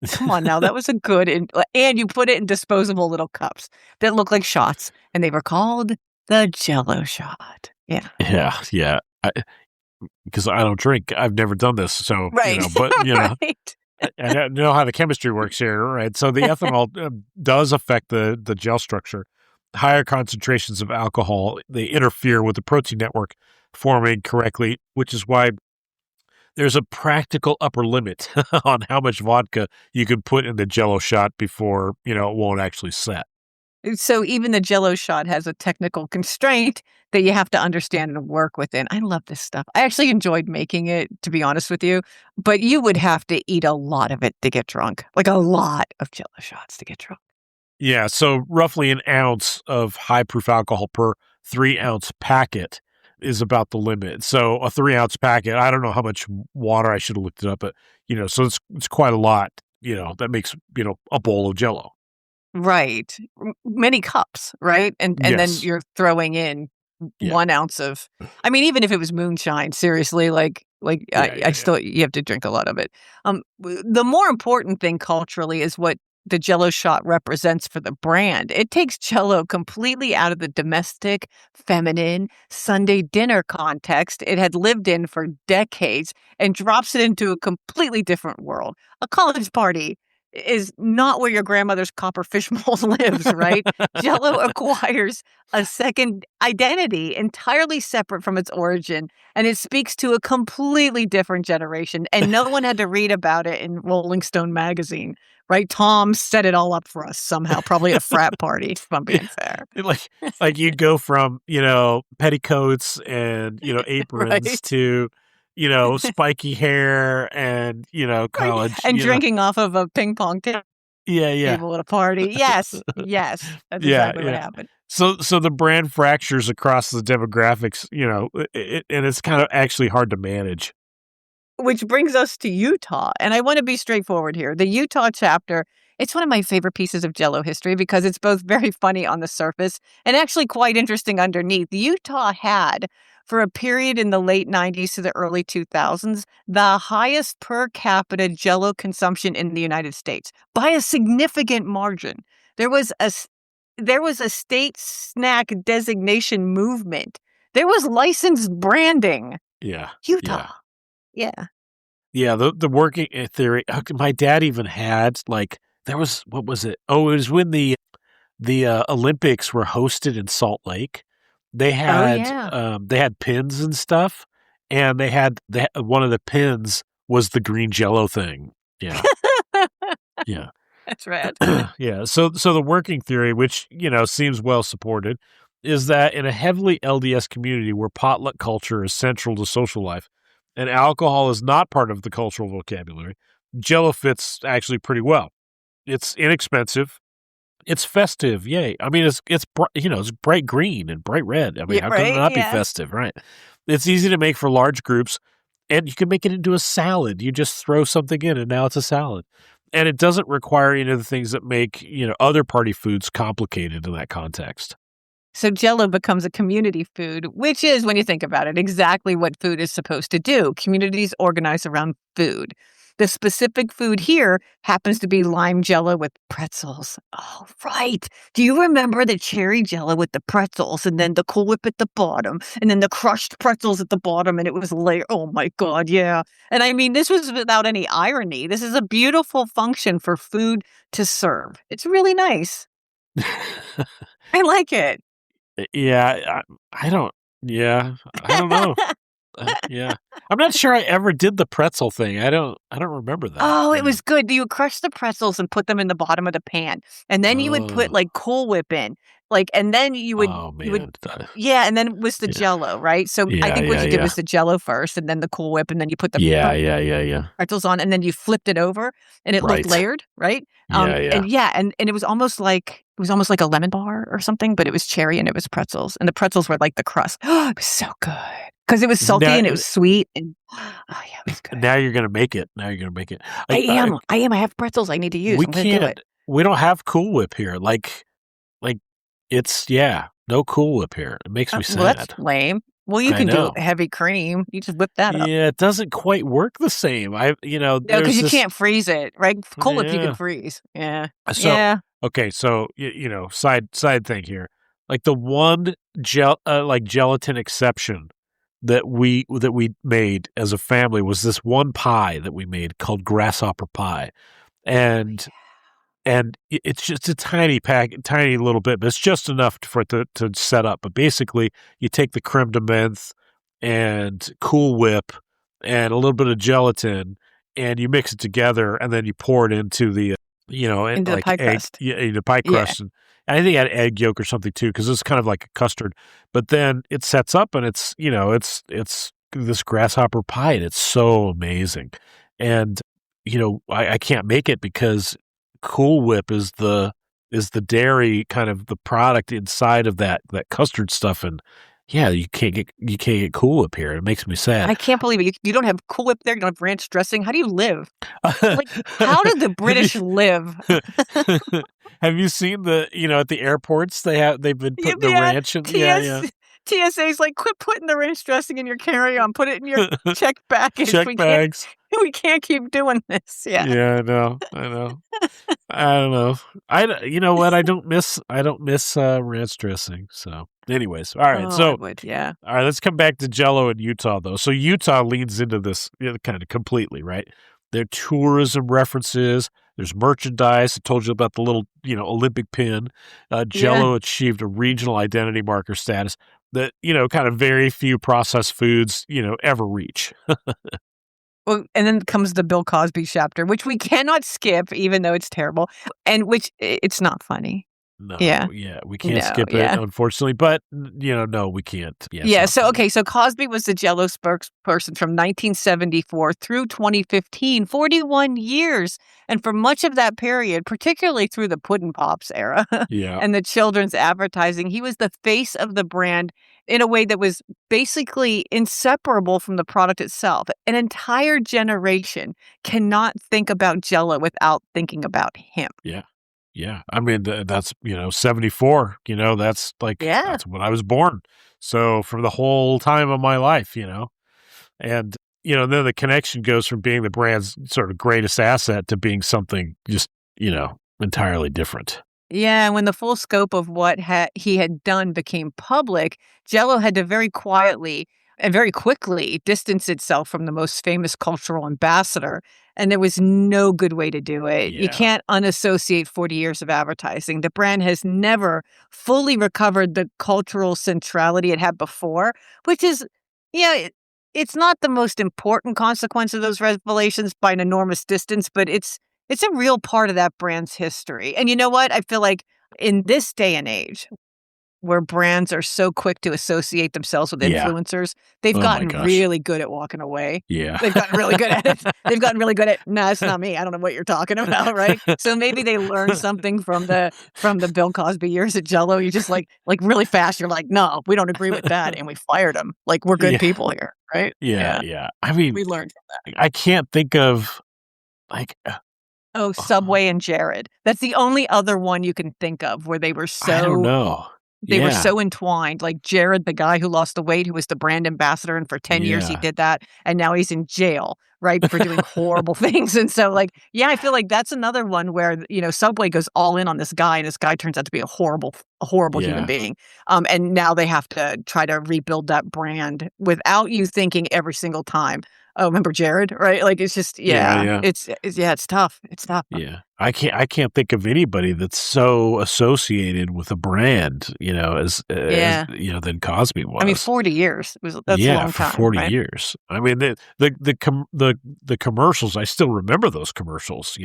Come on now, that was a good... And you put it in disposable little cups that look like shots, and they were called the Jell-O shot. Yeah. Yeah. Because I don't drink. I've never done this. So, right. But, right. I know how the chemistry works here, right? So the ethanol does affect the gel structure. Higher concentrations of alcohol, they interfere with the protein network forming correctly, which is why there's a practical upper limit on how much vodka you can put in the Jell-O shot before, it won't actually set. So even the Jell-O shot has a technical constraint that you have to understand and work within. I love this stuff. I actually enjoyed making it, to be honest with you, but you would have to eat a lot of it to get drunk, like a lot of Jell-O shots to get drunk. Yeah, so roughly an ounce of high-proof alcohol per 3-ounce packet is about the limit. So a 3-ounce packet, I don't know how much water, I should have looked it up, but, so it's quite a lot, that makes, a bowl of Jell-O. Right. Many cups, right? And then you're throwing in 1 ounce of, I mean, even if it was moonshine, seriously, I still, you have to drink a lot of it. The more important thing culturally is what the Jell-O shot represents for the brand. It takes Jell-O completely out of the domestic, feminine, Sunday dinner context it had lived in for decades and drops it into a completely different world. A college party is not where your grandmother's copper fish mold lives, right? Jell-O acquires a second identity entirely separate from its origin, and it speaks to a completely different generation. And no one had to read about it in Rolling Stone magazine, right? Tom set it all up for us somehow, probably at a frat party, if I'm being fair. Like you go from, petticoats and, aprons Right. to, spiky hair and, college. And drinking off of a ping pong Yeah. table at a party. Yes, that's Yeah, exactly what yeah. happened. So the brand fractures across the demographics, and it's kind of actually hard to manage. Which brings us to Utah, and I want to be straightforward here. The Utah chapter, it's one of my favorite pieces of Jell-O history because it's both very funny on the surface and actually quite interesting underneath. Utah had, for a period in the late 90s to the early 2000s, the highest per capita Jell-O consumption in the United States by a significant margin. There was a state snack designation movement. There was licensed branding. Yeah. Utah. Yeah. Yeah, the working theory. My dad even had there was, what was it? Oh, it was when the Olympics were hosted in Salt Lake. They had they had pins and stuff, and they had one of the pins was the green Jell-O thing. Yeah, yeah, That's rad. yeah. So the working theory, which seems well supported, is that in a heavily LDS community where potluck culture is central to social life, and alcohol is not part of the cultural vocabulary, Jell-O fits actually pretty well. It's inexpensive. It's festive. Yay. I mean, it's bright green and bright red. I mean, Yeah, how can it right? not be Yeah. festive, right? It's easy to make for large groups, and you can make it into a salad. You just throw something in, and now it's a salad. And it doesn't require any of the things that make, other party foods complicated in that context. So Jell-O becomes a community food, which is, when you think about it, exactly what food is supposed to do. Communities organize around food. The specific food here happens to be lime Jell-O with pretzels. Oh, right. Do you remember the cherry Jell-O with the pretzels and then the Cool Whip at the bottom and then the crushed pretzels at the bottom and it was layered? Oh, my God, yeah. And I mean, this was without any irony. This is a beautiful function for food to serve. It's really nice. I like it. Yeah, I don't know. Yeah. I'm not sure I ever did the pretzel thing. I don't remember that. Oh, it was good. You would crush the pretzels and put them in the bottom of the pan. And then you would put Cool Whip in. And then you would Oh, you would man. yeah, and then it was the Yeah. Jell-O, right? So I Yeah, think what yeah, you did yeah. was the Jell-O first and then the Cool Whip and then you put the Yeah. pretzels on and then you flipped it over and it Right. looked layered, right? Yeah. And it was almost like a lemon bar or something, but it was cherry and it was pretzels. And the pretzels were like the crust. Oh, it was so good. Because it was salty Now- and it was sweet and oh yeah, it was good. Now you're gonna make it. I am. I have pretzels I need to use. We I'm gonna do can't. it. We don't have Cool Whip here. It's no Cool Whip here. It makes me sad. Well, that's lame. Well, you I can do know. heavy cream. You just whip that up. Yeah, it doesn't quite work the same. No, there's because you this- can't freeze it, right? Cool Whip you Yeah. can freeze. Yeah. So Yeah. okay, so side thing here, like the one gelatin exception that we made as a family was this one pie that we made called grasshopper pie, and it's just a tiny little bit, but it's just enough for it to set up. But basically, you take the creme de menthe and Cool Whip and a little bit of gelatin, and you mix it together, and then you pour it into the Into the pie crust. into pie crust, and I think I had egg yolk or something too, because it's kind of like a custard. But then it sets up, and it's this grasshopper pie, and it's so amazing. And I can't make it because Cool Whip is the dairy kind of the product inside of that custard stuff, and yeah, you can't get Cool Whip here. It makes me sad. I can't believe it. You don't have Cool Whip there. You don't have ranch dressing. How do you live? How did the British live? Have you seen at the airports they've been putting the ranch in? Yeah. TSA's like, quit putting the ranch dressing in your carry-on. Put it in your check baggage. Check bags. We can't keep doing this. Yeah. Yeah, I know. I don't know. You know what? I don't miss ranch dressing. So, anyways, all right. Oh, So, I would, yeah. all right, let's come back to Jell-O in Utah, though. So Utah leans into this kind of completely, right? There are tourism references. There's merchandise. I told you about the little, Olympic pin. Jell-O achieved a regional identity marker status that, kind of very few processed foods, ever reach. Well, and then comes the Bill Cosby chapter, which we cannot skip, even though it's terrible, and which it's not funny. No, Yeah. we can't No, skip it, yeah. unfortunately. But no, we can't. Yeah. Yeah. it's not funny. So Cosby was the Jell-O spokesperson from 1974 through 2015, 41 years. And for much of that period, particularly through the Puddin' Pops era Yeah. and the children's advertising, he was the face of the brand in a way that was basically inseparable from the product itself. An entire generation cannot think about Jell-O without thinking about him. Yeah. I mean, that's, 74, that's like, Yeah. that's when I was born. So for the whole time of my life, and, then the connection goes from being the brand's sort of greatest asset to being something just, entirely different. Yeah, and when the full scope of what he had done became public, Jell-O had to very quietly and very quickly distance itself from the most famous cultural ambassador, and there was no good way to do it. You Yeah. can't unassociate 40 years of advertising. The brand has never fully recovered the cultural centrality it had before, which is, it's not the most important consequence of those revelations by an enormous distance, but it's a real part of that brand's history. And you know what? I feel like in this day and age, where brands are so quick to associate themselves with Yeah. influencers, they've Oh my gotten gosh. really good at walking away. Yeah. They've gotten really good at it. They've gotten really good at, no, it's not me. I don't know what you're talking about, right? So maybe they learned something from the Bill Cosby years at Jell-O. You just like really fast, you're like, no, we don't agree with that, and we fired him. Like, we're good Yeah. people here, right? Yeah. I mean, We learned from that. I can't think of like, Oh, Subway and Jared. That's the only other one you can think of where they were I don't so know. they were Yeah. so entwined. Like Jared, the guy who lost the weight, who was the brand ambassador, and for 10 years he Yeah. did that, and now he's in jail, right, for doing horrible things. And so, like, yeah, I feel like that's another one where Subway goes all in on this guy, and this guy turns out to be a horrible Yeah. human being. And now they have to try to rebuild that brand without you thinking every single time, oh, remember Jared, right? Like, it's just, Yeah. it's tough. It's tough. Yeah. I can't think of anybody that's so associated with a brand, as Yeah. than Cosby was. I mean, 40 years. That's a long for time. 40 right? years. I mean, the commercials, I still remember those commercials,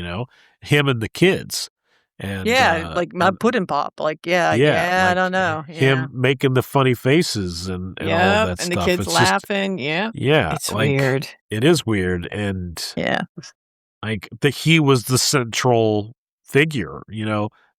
him and the kids. And Yeah, like my pudding pop. Like, I like don't know. him making the funny faces and all of that and stuff. the kids It's just- laughing. Yeah. it's like, Weird. It is weird. And Yeah. like he was the central figure,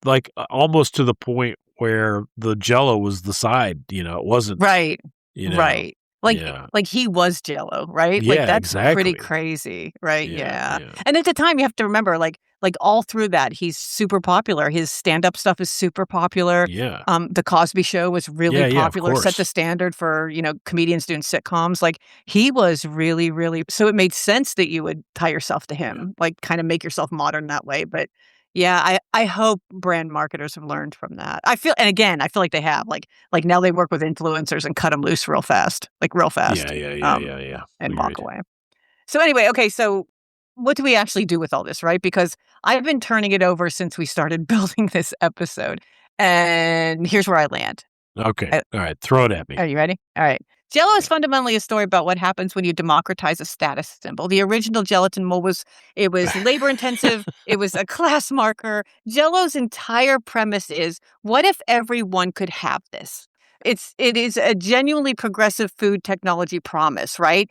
like almost to the point where the Jell-O was the side, it wasn't, Right. Right. Like, Yeah. like he was Jell-O, right? Like, Yeah, that's pretty exactly. crazy, right? Yeah. And at the time, you have to remember, like all through that, he's super popular. His stand-up stuff is super popular. Yeah. The Cosby Show was really Yeah, of popular, set the course. standard for, comedians doing sitcoms. Like, he was really, really, so it made sense that you would tie yourself to him, like kind of make yourself modern that way. But yeah, I hope brand marketers have learned from that. I feel like they have, like now they work with influencers and cut them loose real fast. Yeah. And Agreed. walk away. So anyway, okay, so what do we actually do with all this, right? Because I've been turning it over since we started building this episode. And here's where I land. Okay. All right. Throw it at me. Are you ready? All right. Jell-O is fundamentally a story about what happens when you democratize a status symbol. The original gelatin mold was labor intensive. It was a class marker. Jell-O's entire premise is, what if everyone could have this? It is a genuinely progressive food technology promise, right?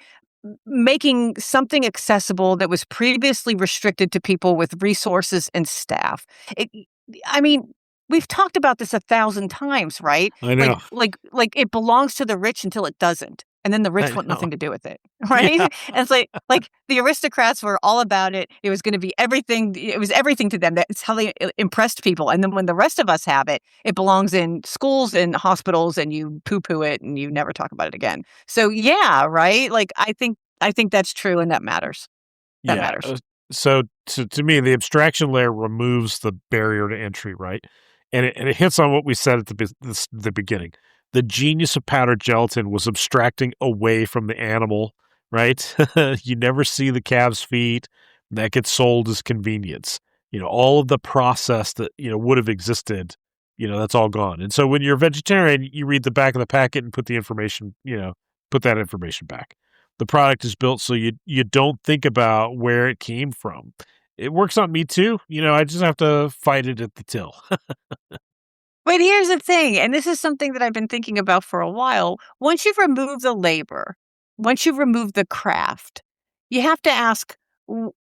Making something accessible that was previously restricted to people with resources and staff. I mean, we've talked about this 1,000 times, right? I know. Like it belongs to the rich until it doesn't. And then the I rich want know. nothing to do with it, right? Yeah. And it's like the aristocrats were all about it. It was going to be everything. It was everything to them. That's how they impressed people. And then when the rest of us have it, it belongs in schools and hospitals, and you poo-poo it and you never talk about it again. So yeah, right? Like I think that's true, and that matters. That Yeah. matters. So to me, the abstraction layer removes the barrier to entry, right? And it hits on what we said at the beginning. The genius of powdered gelatin was abstracting away from the animal, right? You never see the calf's feet. That gets sold as convenience. All of the process that, would have existed, that's all gone. And so when you're a vegetarian, you read the back of the packet and put the information, put that information back. The product is built so you don't think about where it came from. It works on me too. I just have to fight it at the till. But here's the thing, and this is something that I've been thinking about for a while. Once you've removed the labor, once you've removed the craft, you have to ask what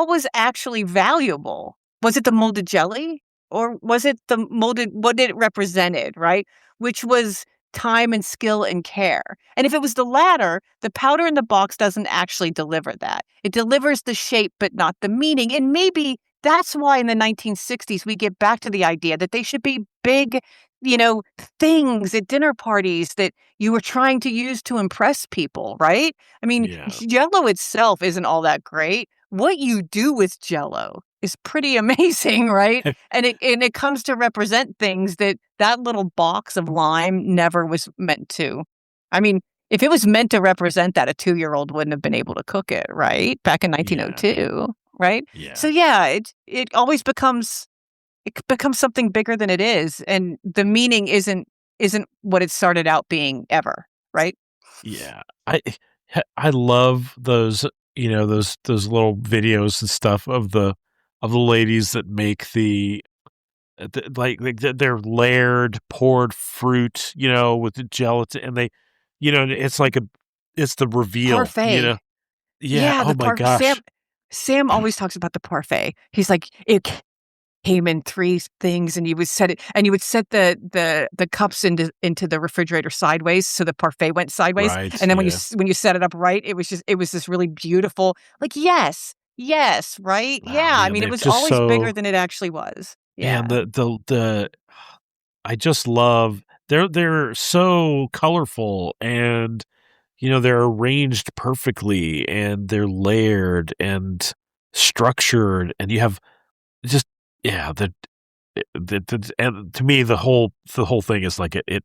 was actually valuable. Was it the molded jelly, or was it the molded, what it represented, right? Which was time and skill and care. And if it was the latter, the powder in the box doesn't actually deliver that. It delivers the shape, but not the meaning. And maybe that's why in the 1960s, we get back to the idea that they should be big, things at dinner parties that you were trying to use to impress people, right? I mean, Yeah. Jell-O itself isn't all that great. What you do with Jell-O is pretty amazing, right? And it comes to represent things that little box of lime never was meant to. I mean, if it was meant to represent that, a 2-year-old wouldn't have been able to cook it, right? Back in 1902, right? Yeah. So yeah, it always becomes something bigger than it is, and the meaning isn't what it started out being ever, right? Yeah. I love those, those little videos and stuff of the ladies that make their layered poured fruit, with the gelatin, and they, it's the reveal, Parfait. Yeah. Yeah, Oh the my gosh. Sam always talks about the parfait. He's like, it came in 3 things, and you would set the cups into the refrigerator sideways, so the parfait went sideways. Right. And then Yeah. when you set it up right, it was this really beautiful, like, yes, right? Oh, Yeah, I man, mean, it they're was just always bigger than it actually was. man, Yeah. the I just love they're so colorful, and they're arranged perfectly, and they're layered and structured, and you have just yeah, and to me the whole thing is like it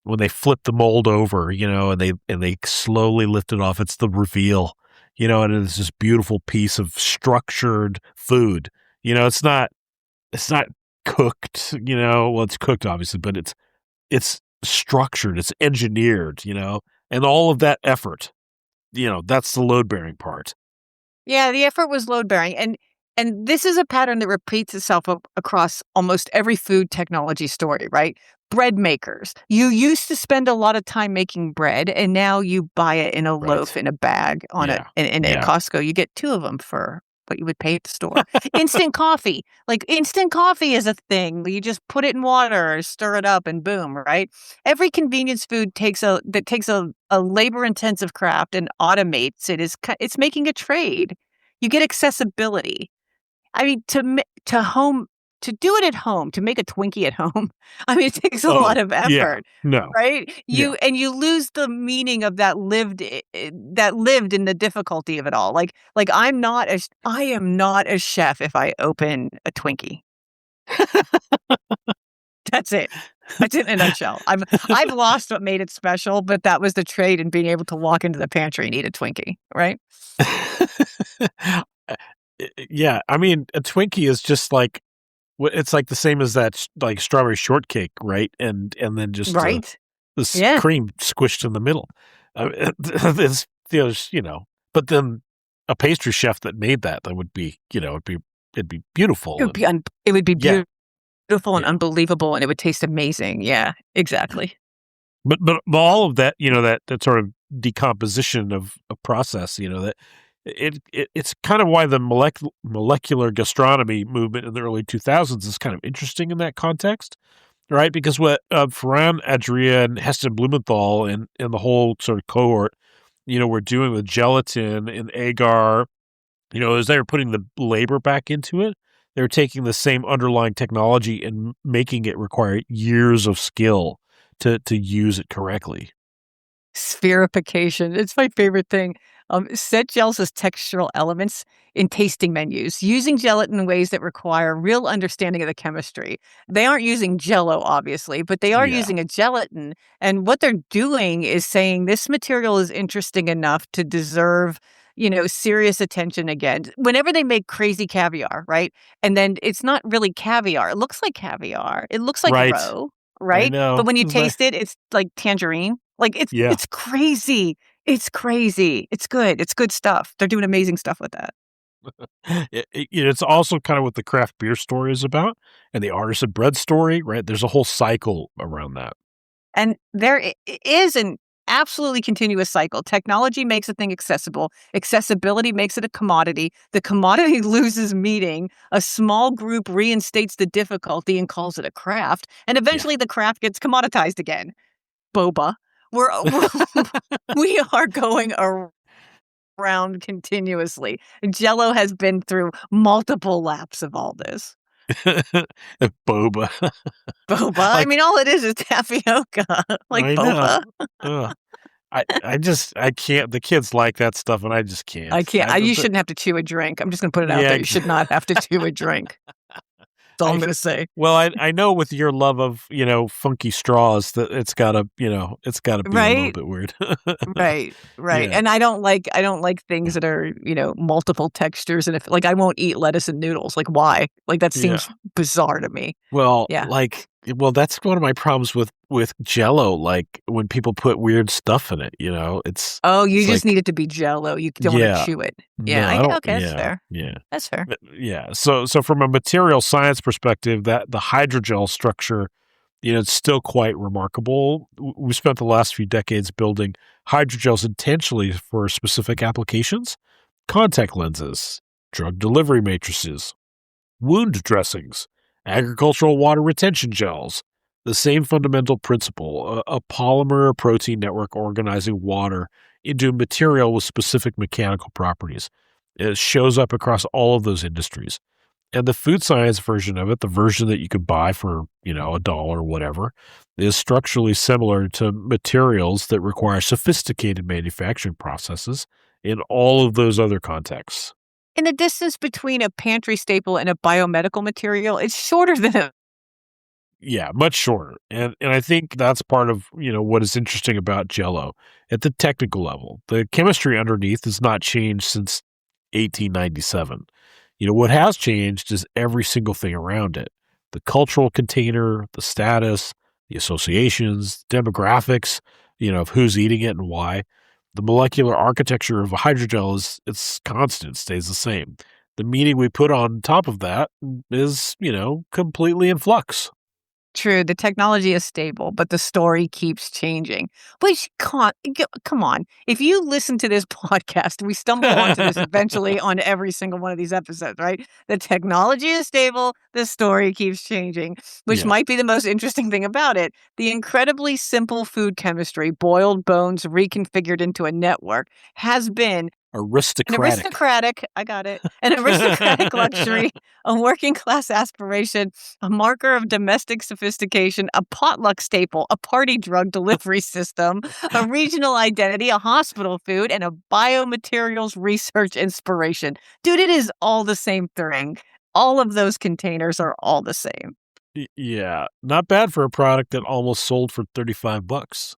when they flip the mold over, and they slowly lift it off, it's the reveal, and it's this beautiful piece of structured food. It's not cooked, well, it's cooked obviously, but it's structured, it's engineered, and all of that effort, that's the load bearing part. Yeah, the effort was load bearing, and this is a pattern that repeats itself across almost every food technology story, right? Bread makers. You used to spend a lot of time making bread, and now you buy it in a loaf Right. in a bag Yeah. in at Yeah. Costco. You get 2 of them for what you would pay at the store. Instant coffee. Like, instant coffee is a thing. You just put it in water, stir it up, and boom, right? Every convenience food takes a labor-intensive craft and automates it. It's making a trade. You get accessibility. I mean, to do it at home, to make a Twinkie at home, I mean, it takes a lot Oh, of yeah. effort, No. right? Yeah. You lose the meaning of that lived in the difficulty of it all. Like I am not a chef if I open a Twinkie. That's it. That's it in a nutshell. I've lost what made it special, but that was the trade in being able to walk into the pantry and eat a Twinkie, right? Yeah, I mean, a Twinkie is just like it's like the same as that like strawberry shortcake, right? And then just Right. this Yeah. cream squished in the middle. There's, but then a pastry chef that made that would be, it'd be beautiful. It would be Yeah. beautiful and Yeah. unbelievable, and it would taste amazing. Yeah, exactly. But all of that, that sort of decomposition of a process, that it's kind of why the molecular gastronomy movement in the early 2000s is kind of interesting in that context. right? Because what Ferran Adria and Heston Blumenthal and the whole sort of cohort, were doing with gelatin and agar, as they were putting the labor back into it, they were taking the same underlying technology and making it require years of skill to use it correctly. Spherification. It's my favorite thing. Set gels as textural elements in tasting menus, using gelatin in ways that require real understanding of the chemistry. They aren't using Jell-O, obviously, but they are Yeah. using a gelatin. And what they're doing is saying this material is interesting enough to deserve, serious attention again. Whenever they make crazy caviar, right? And then it's not really caviar. It looks like caviar. It looks like Right. roe, I right? know. But when you It's like- taste it, it's like tangerine. Like Yeah. it's crazy. It's crazy. It's good. It's good stuff. They're doing amazing stuff with that. It's also kind of what the craft beer story is about and the artisan bread story, right? There's a whole cycle around that. And there is an absolutely continuous cycle. Technology makes a thing accessible. Accessibility makes it a commodity. The commodity loses meaning. A small group reinstates the difficulty and calls it a craft. And eventually the craft gets commoditized again. Boba. We are going around continuously. Jell-O has been through multiple laps of all this. Boba. Boba? I mean, all it is tapioca. Like I boba. Ugh. I can't. The kids like that stuff, and I just can't. I can't. You shouldn't have to chew a drink. I'm just going to put it out there. You should not have to chew a drink. That's all I'm going to say. Well, I know with your love of, funky straws that it's gotta be a little bit weird. Right. Yeah. And I don't like things that are, multiple textures. And if I won't eat lettuce and noodles. Like, why? Like, that seems bizarre to me. Well, Yeah. That's one of my problems with Jell-O. Like when people put weird stuff in it, it's. Oh, you it's just need it to be Jell-O. You don't want to chew it. Yeah. No, Okay, that's fair. Yeah. That's fair. Yeah. So from a material science perspective, that the hydrogel structure, it's still quite remarkable. We spent the last few decades building hydrogels intentionally for specific applications: contact lenses, drug delivery matrices, wound dressings, agricultural water retention gels. The same fundamental principle, a polymer or protein network organizing water into a material with specific mechanical properties. It shows up across all of those industries. And the food science version of it, the version that you could buy for, $1 or whatever, is structurally similar to materials that require sophisticated manufacturing processes in all of those other contexts. And the distance between a pantry staple and a biomedical material is shorter than a. Yeah, much shorter. And I think that's part of, what is interesting about Jell-O at the technical level. The chemistry underneath has not changed since 1897. What has changed is every single thing around it. The cultural container, the status, the associations, demographics, of who's eating it and why. The molecular architecture of a hydrogel it's constant, stays the same. The meaning we put on top of that is, completely in flux. True, the technology is stable, but the story keeps changing. Which, come on. If you listen to this podcast, we stumble onto this eventually on every single one of these episodes, right? The technology is stable, the story keeps changing, which might be the most interesting thing about it. The incredibly simple food chemistry, boiled bones reconfigured into a network, has been Aristocratic. I got it. An aristocratic luxury, a working class aspiration, a marker of domestic sophistication, a potluck staple, a party drug delivery system, a regional identity, a hospital food, and a biomaterials research inspiration. Dude, it is all the same thing. All of those containers are all the same. Yeah, not bad for a product that almost sold for $35.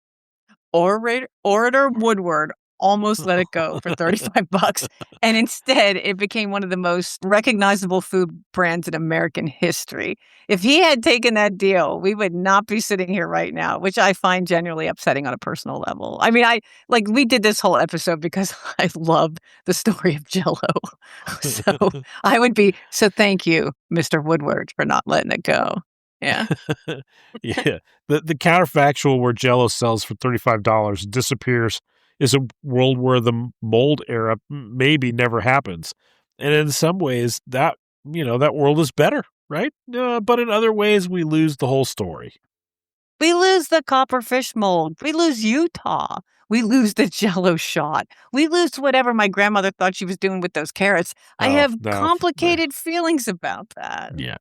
Orator Woodward almost let it go for $35. And instead, it became one of the most recognizable food brands in American history. If he had taken that deal, we would not be sitting here right now, which I find genuinely upsetting on a personal level. I mean, we did this whole episode because I loved the story of Jell-O. So thank you, Mr. Woodward, for not letting it go. Yeah. Yeah. The counterfactual where Jell-O sells for $35 and disappears is a world where the mold era maybe never happens. And in some ways that world is better. right? But in other ways, we lose the whole story. We lose the copperfish mold. We lose Utah. We lose the Jell-O shot. We lose whatever my grandmother thought she was doing with those carrots. I Oh, have no. complicated feelings about that. Yeah.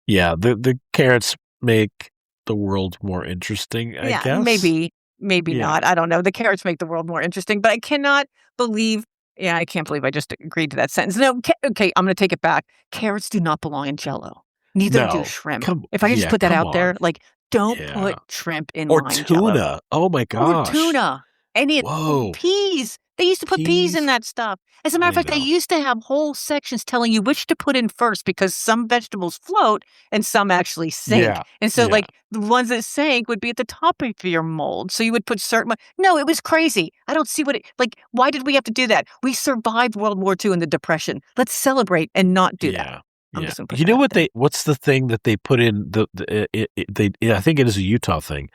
Yeah, the carrots make the world more interesting, I Yeah, guess. maybe Yeah. not. I don't know. The carrots make the world more interesting, but I cannot believe I can't believe I just agreed to that sentence. No, okay, I'm gonna take it back. Carrots do not belong in Jell-O. Neither do No. shrimp. If I could just put that Come out on. there, like, don't Yeah. put shrimp in Or lime Jell-O. tuna. Oh my Or gosh. tuna. Any of Whoa. peas. They used to put peas in Peas? that stuff. As a matter of I fact, they know. used to have whole sections telling you which to put in first because some vegetables float and some actually sink. Yeah. And so, Yeah. like, the ones that sank would be at the top of your mold. So you would put certain No, it was crazy. I don't see what it like, why did we have to do that? We survived World War II and the Depression. Let's celebrate and not do that. Yeah. I'm Yeah. just gonna put You that know out what there. what's the thing that they put in I think it is a Utah thing.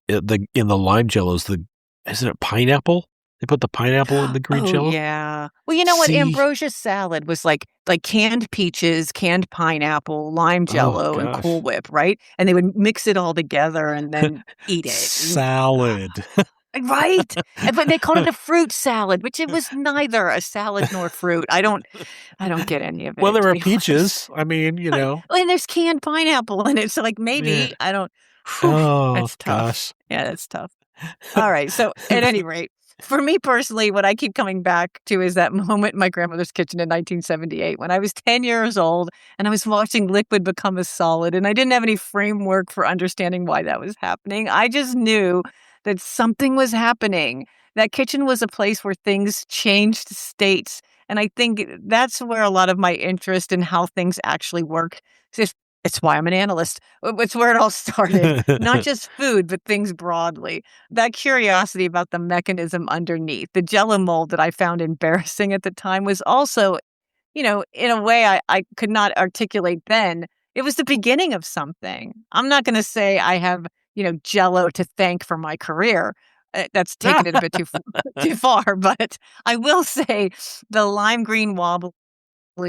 In the lime jellos, isn't it pineapple? They put the pineapple in the green Oh, jello? yeah. Well, you know what? See? Ambrosia salad was like canned peaches, canned pineapple, lime Oh Jell-O, and Cool gosh. Whip, right? And they would mix it all together and then eat it. Salad. Right? But they called it a fruit salad, which it was neither a salad nor fruit. I don't get any of Well, it, there to are be honest. peaches. I mean, And there's canned pineapple in it, so, like, yeah. maybe, I don't whew, Oh that's tough. gosh. Yeah, that's tough. Alright, so, at any rate, for me personally, what I keep coming back to is that moment in my grandmother's kitchen in 1978 when I was 10 years old, and I was watching liquid become a solid, and I didn't have any framework for understanding why that was happening. I just knew that something was happening. That kitchen was a place where things changed states, and I think that's where a lot of my interest in how things actually work. It's why I'm an analyst. It's where it all started. Not just food, but things broadly. That curiosity about the mechanism underneath. The Jell-O mold that I found embarrassing at the time was also, in a way I could not articulate then. It was the beginning of something. I'm not gonna say I have, Jell-O to thank for my career. That's taking it a bit too far, but I will say the lime green wobbly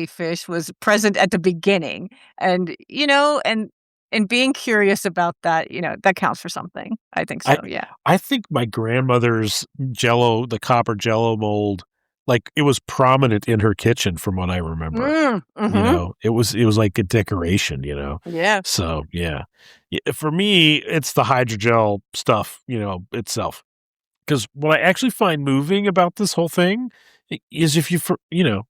fish was present at the beginning, and, and being curious about that, that counts for something. I think so, I yeah. I think my grandmother's Jell-O, the copper Jell-O mold, like, it was prominent in her kitchen from what I remember. Mhm. It was like a decoration, Yeah. So, yeah. For me, it's the hydrogel stuff, itself. Because what I actually find moving about this whole thing is if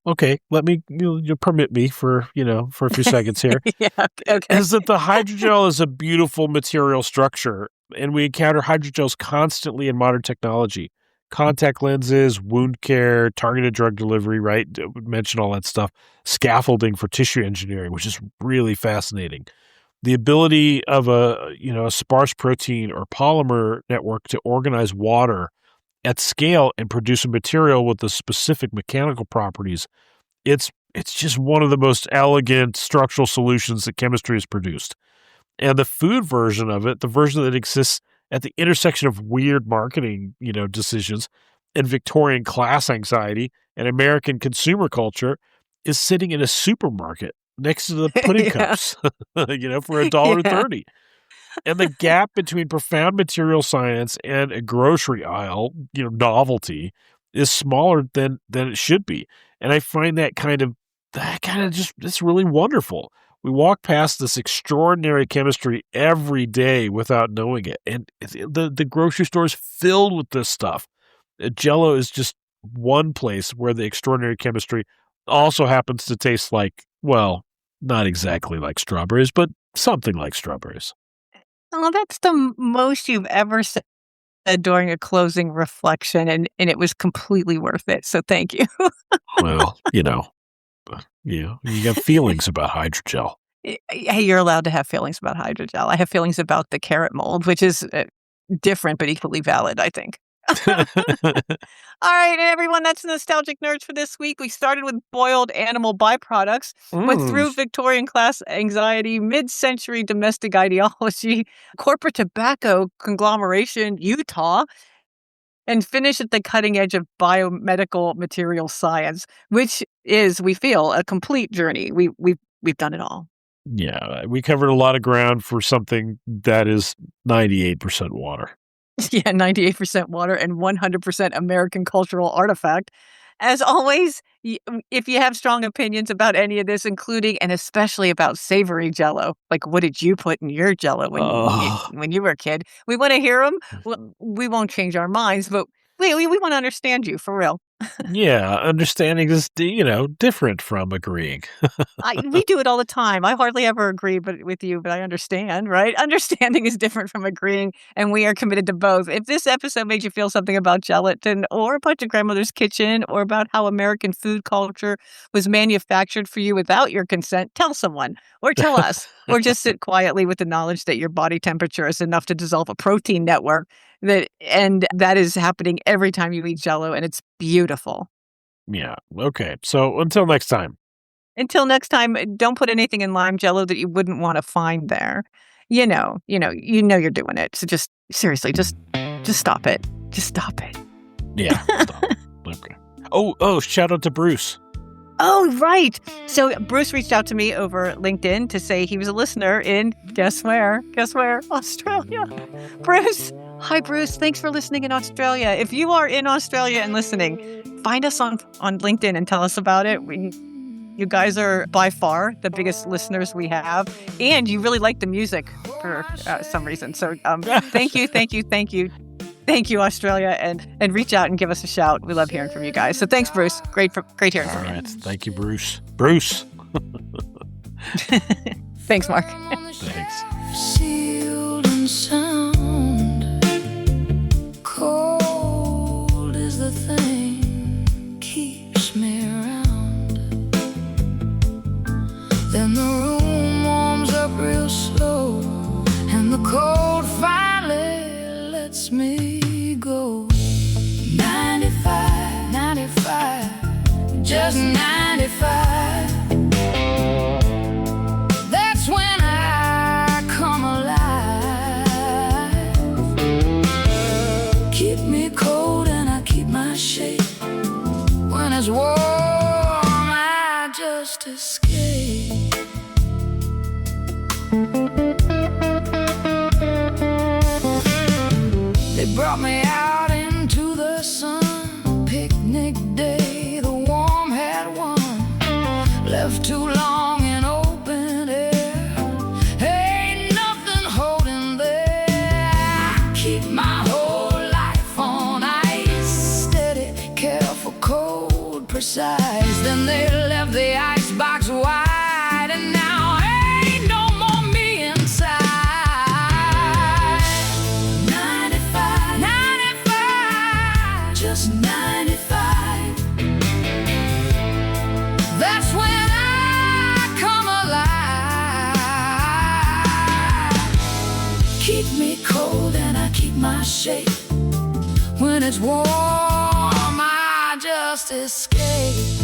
okay, let me, you permit me for a few seconds here, Yeah, okay. is that the hydrogel is a beautiful material structure, and we encounter hydrogels constantly in modern technology. Contact lenses, wound care, targeted drug delivery, right? Mention all that stuff. Scaffolding for tissue engineering, which is really fascinating. The ability of a sparse protein or polymer network to organize water at scale and produce a material with the specific mechanical properties. It's just one of the most elegant structural solutions that chemistry has produced. And the food version of it, the version that exists at the intersection of weird marketing, decisions and Victorian class anxiety and American consumer culture, is sitting in a supermarket next to the pudding Yeah, cups, for a yeah. $1.30. And the gap between profound material science and a grocery aisle, novelty, is smaller than it should be. And I find that kind of just, it's really wonderful. We walk past this extraordinary chemistry every day without knowing it. And the grocery store is filled with this stuff. Jell-O is just one place where the extraordinary chemistry also happens to taste like, well, not exactly like strawberries, but something like strawberries. Oh, that's the most you've ever said during a closing reflection, and it was completely worth it, so thank you. Well, you got feelings about hydrogel. Hey, you're allowed to have feelings about hydrogel. I have feelings about the carrot mold, which is, different but equally valid, I think. All right, everyone, that's Nostalgic Nerds for this week. We started with boiled animal byproducts, went Mm. through Victorian class anxiety, mid-century domestic ideology, corporate tobacco conglomeration, Utah, and finish at the cutting edge of biomedical material science, which is, we feel, a complete journey. We've done it all. Yeah, we covered a lot of ground for something that is 98% water. Yeah, 98% water and 100% American cultural artifact. As always, if you have strong opinions about any of this, including and especially about savory Jell-O, like what did you put in your Jell-O Oh, when you were a kid? We want to hear them. We won't change our minds, but we want to understand you for real. yeah, understanding is, different from agreeing. We do it all the time. I hardly ever agree with you, but I understand, right? Understanding is different from agreeing, and we are committed to both. If this episode made you feel something about gelatin or about your grandmother's kitchen or about how American food culture was manufactured for you without your consent, tell someone or tell us, or just sit quietly with the knowledge that your body temperature is enough to dissolve a protein network and that is happening every time you eat Jell-O, and it's beautiful. Yeah, okay. So until next time. Until next time, don't put anything in lime Jell-O that you wouldn't want to find there. You're doing it. So just seriously, just stop it. Just stop it. Yeah, stop. Okay. Oh, shout out to Bruce. Oh, right. So Bruce reached out to me over LinkedIn to say he was a listener in, guess where? Australia. Bruce. Hi, Bruce. Thanks for listening in Australia. If you are in Australia and listening, find us on LinkedIn and tell us about it. You guys are by far the biggest listeners we have, and you really like the music for some reason. So thank you. Thank you, Australia, and reach out and give us a shout. We love hearing from you guys. So thanks, Bruce. Great hearing from you. All right. Thank you, Bruce. Bruce. Thanks, Marc. Thanks. Sealed and sound, cold is the thing keeps me around. Then the room warms up real slow, and the cold finally lets me go. 95, just 95. That's when I come alive. Keep me cold and I keep my shape. When it's warm, I just escape. They brought me out into the sun, picnic day, the warm had won. Left too long in open air, ain't nothing holding there. I keep my whole life on ice, steady, careful, cold, precise. Then they left the icebox wide, and now ain't no more me inside. 95, just 95. That's when I come alive. Keep me cold and I keep my shape. When it's warm, I just escape.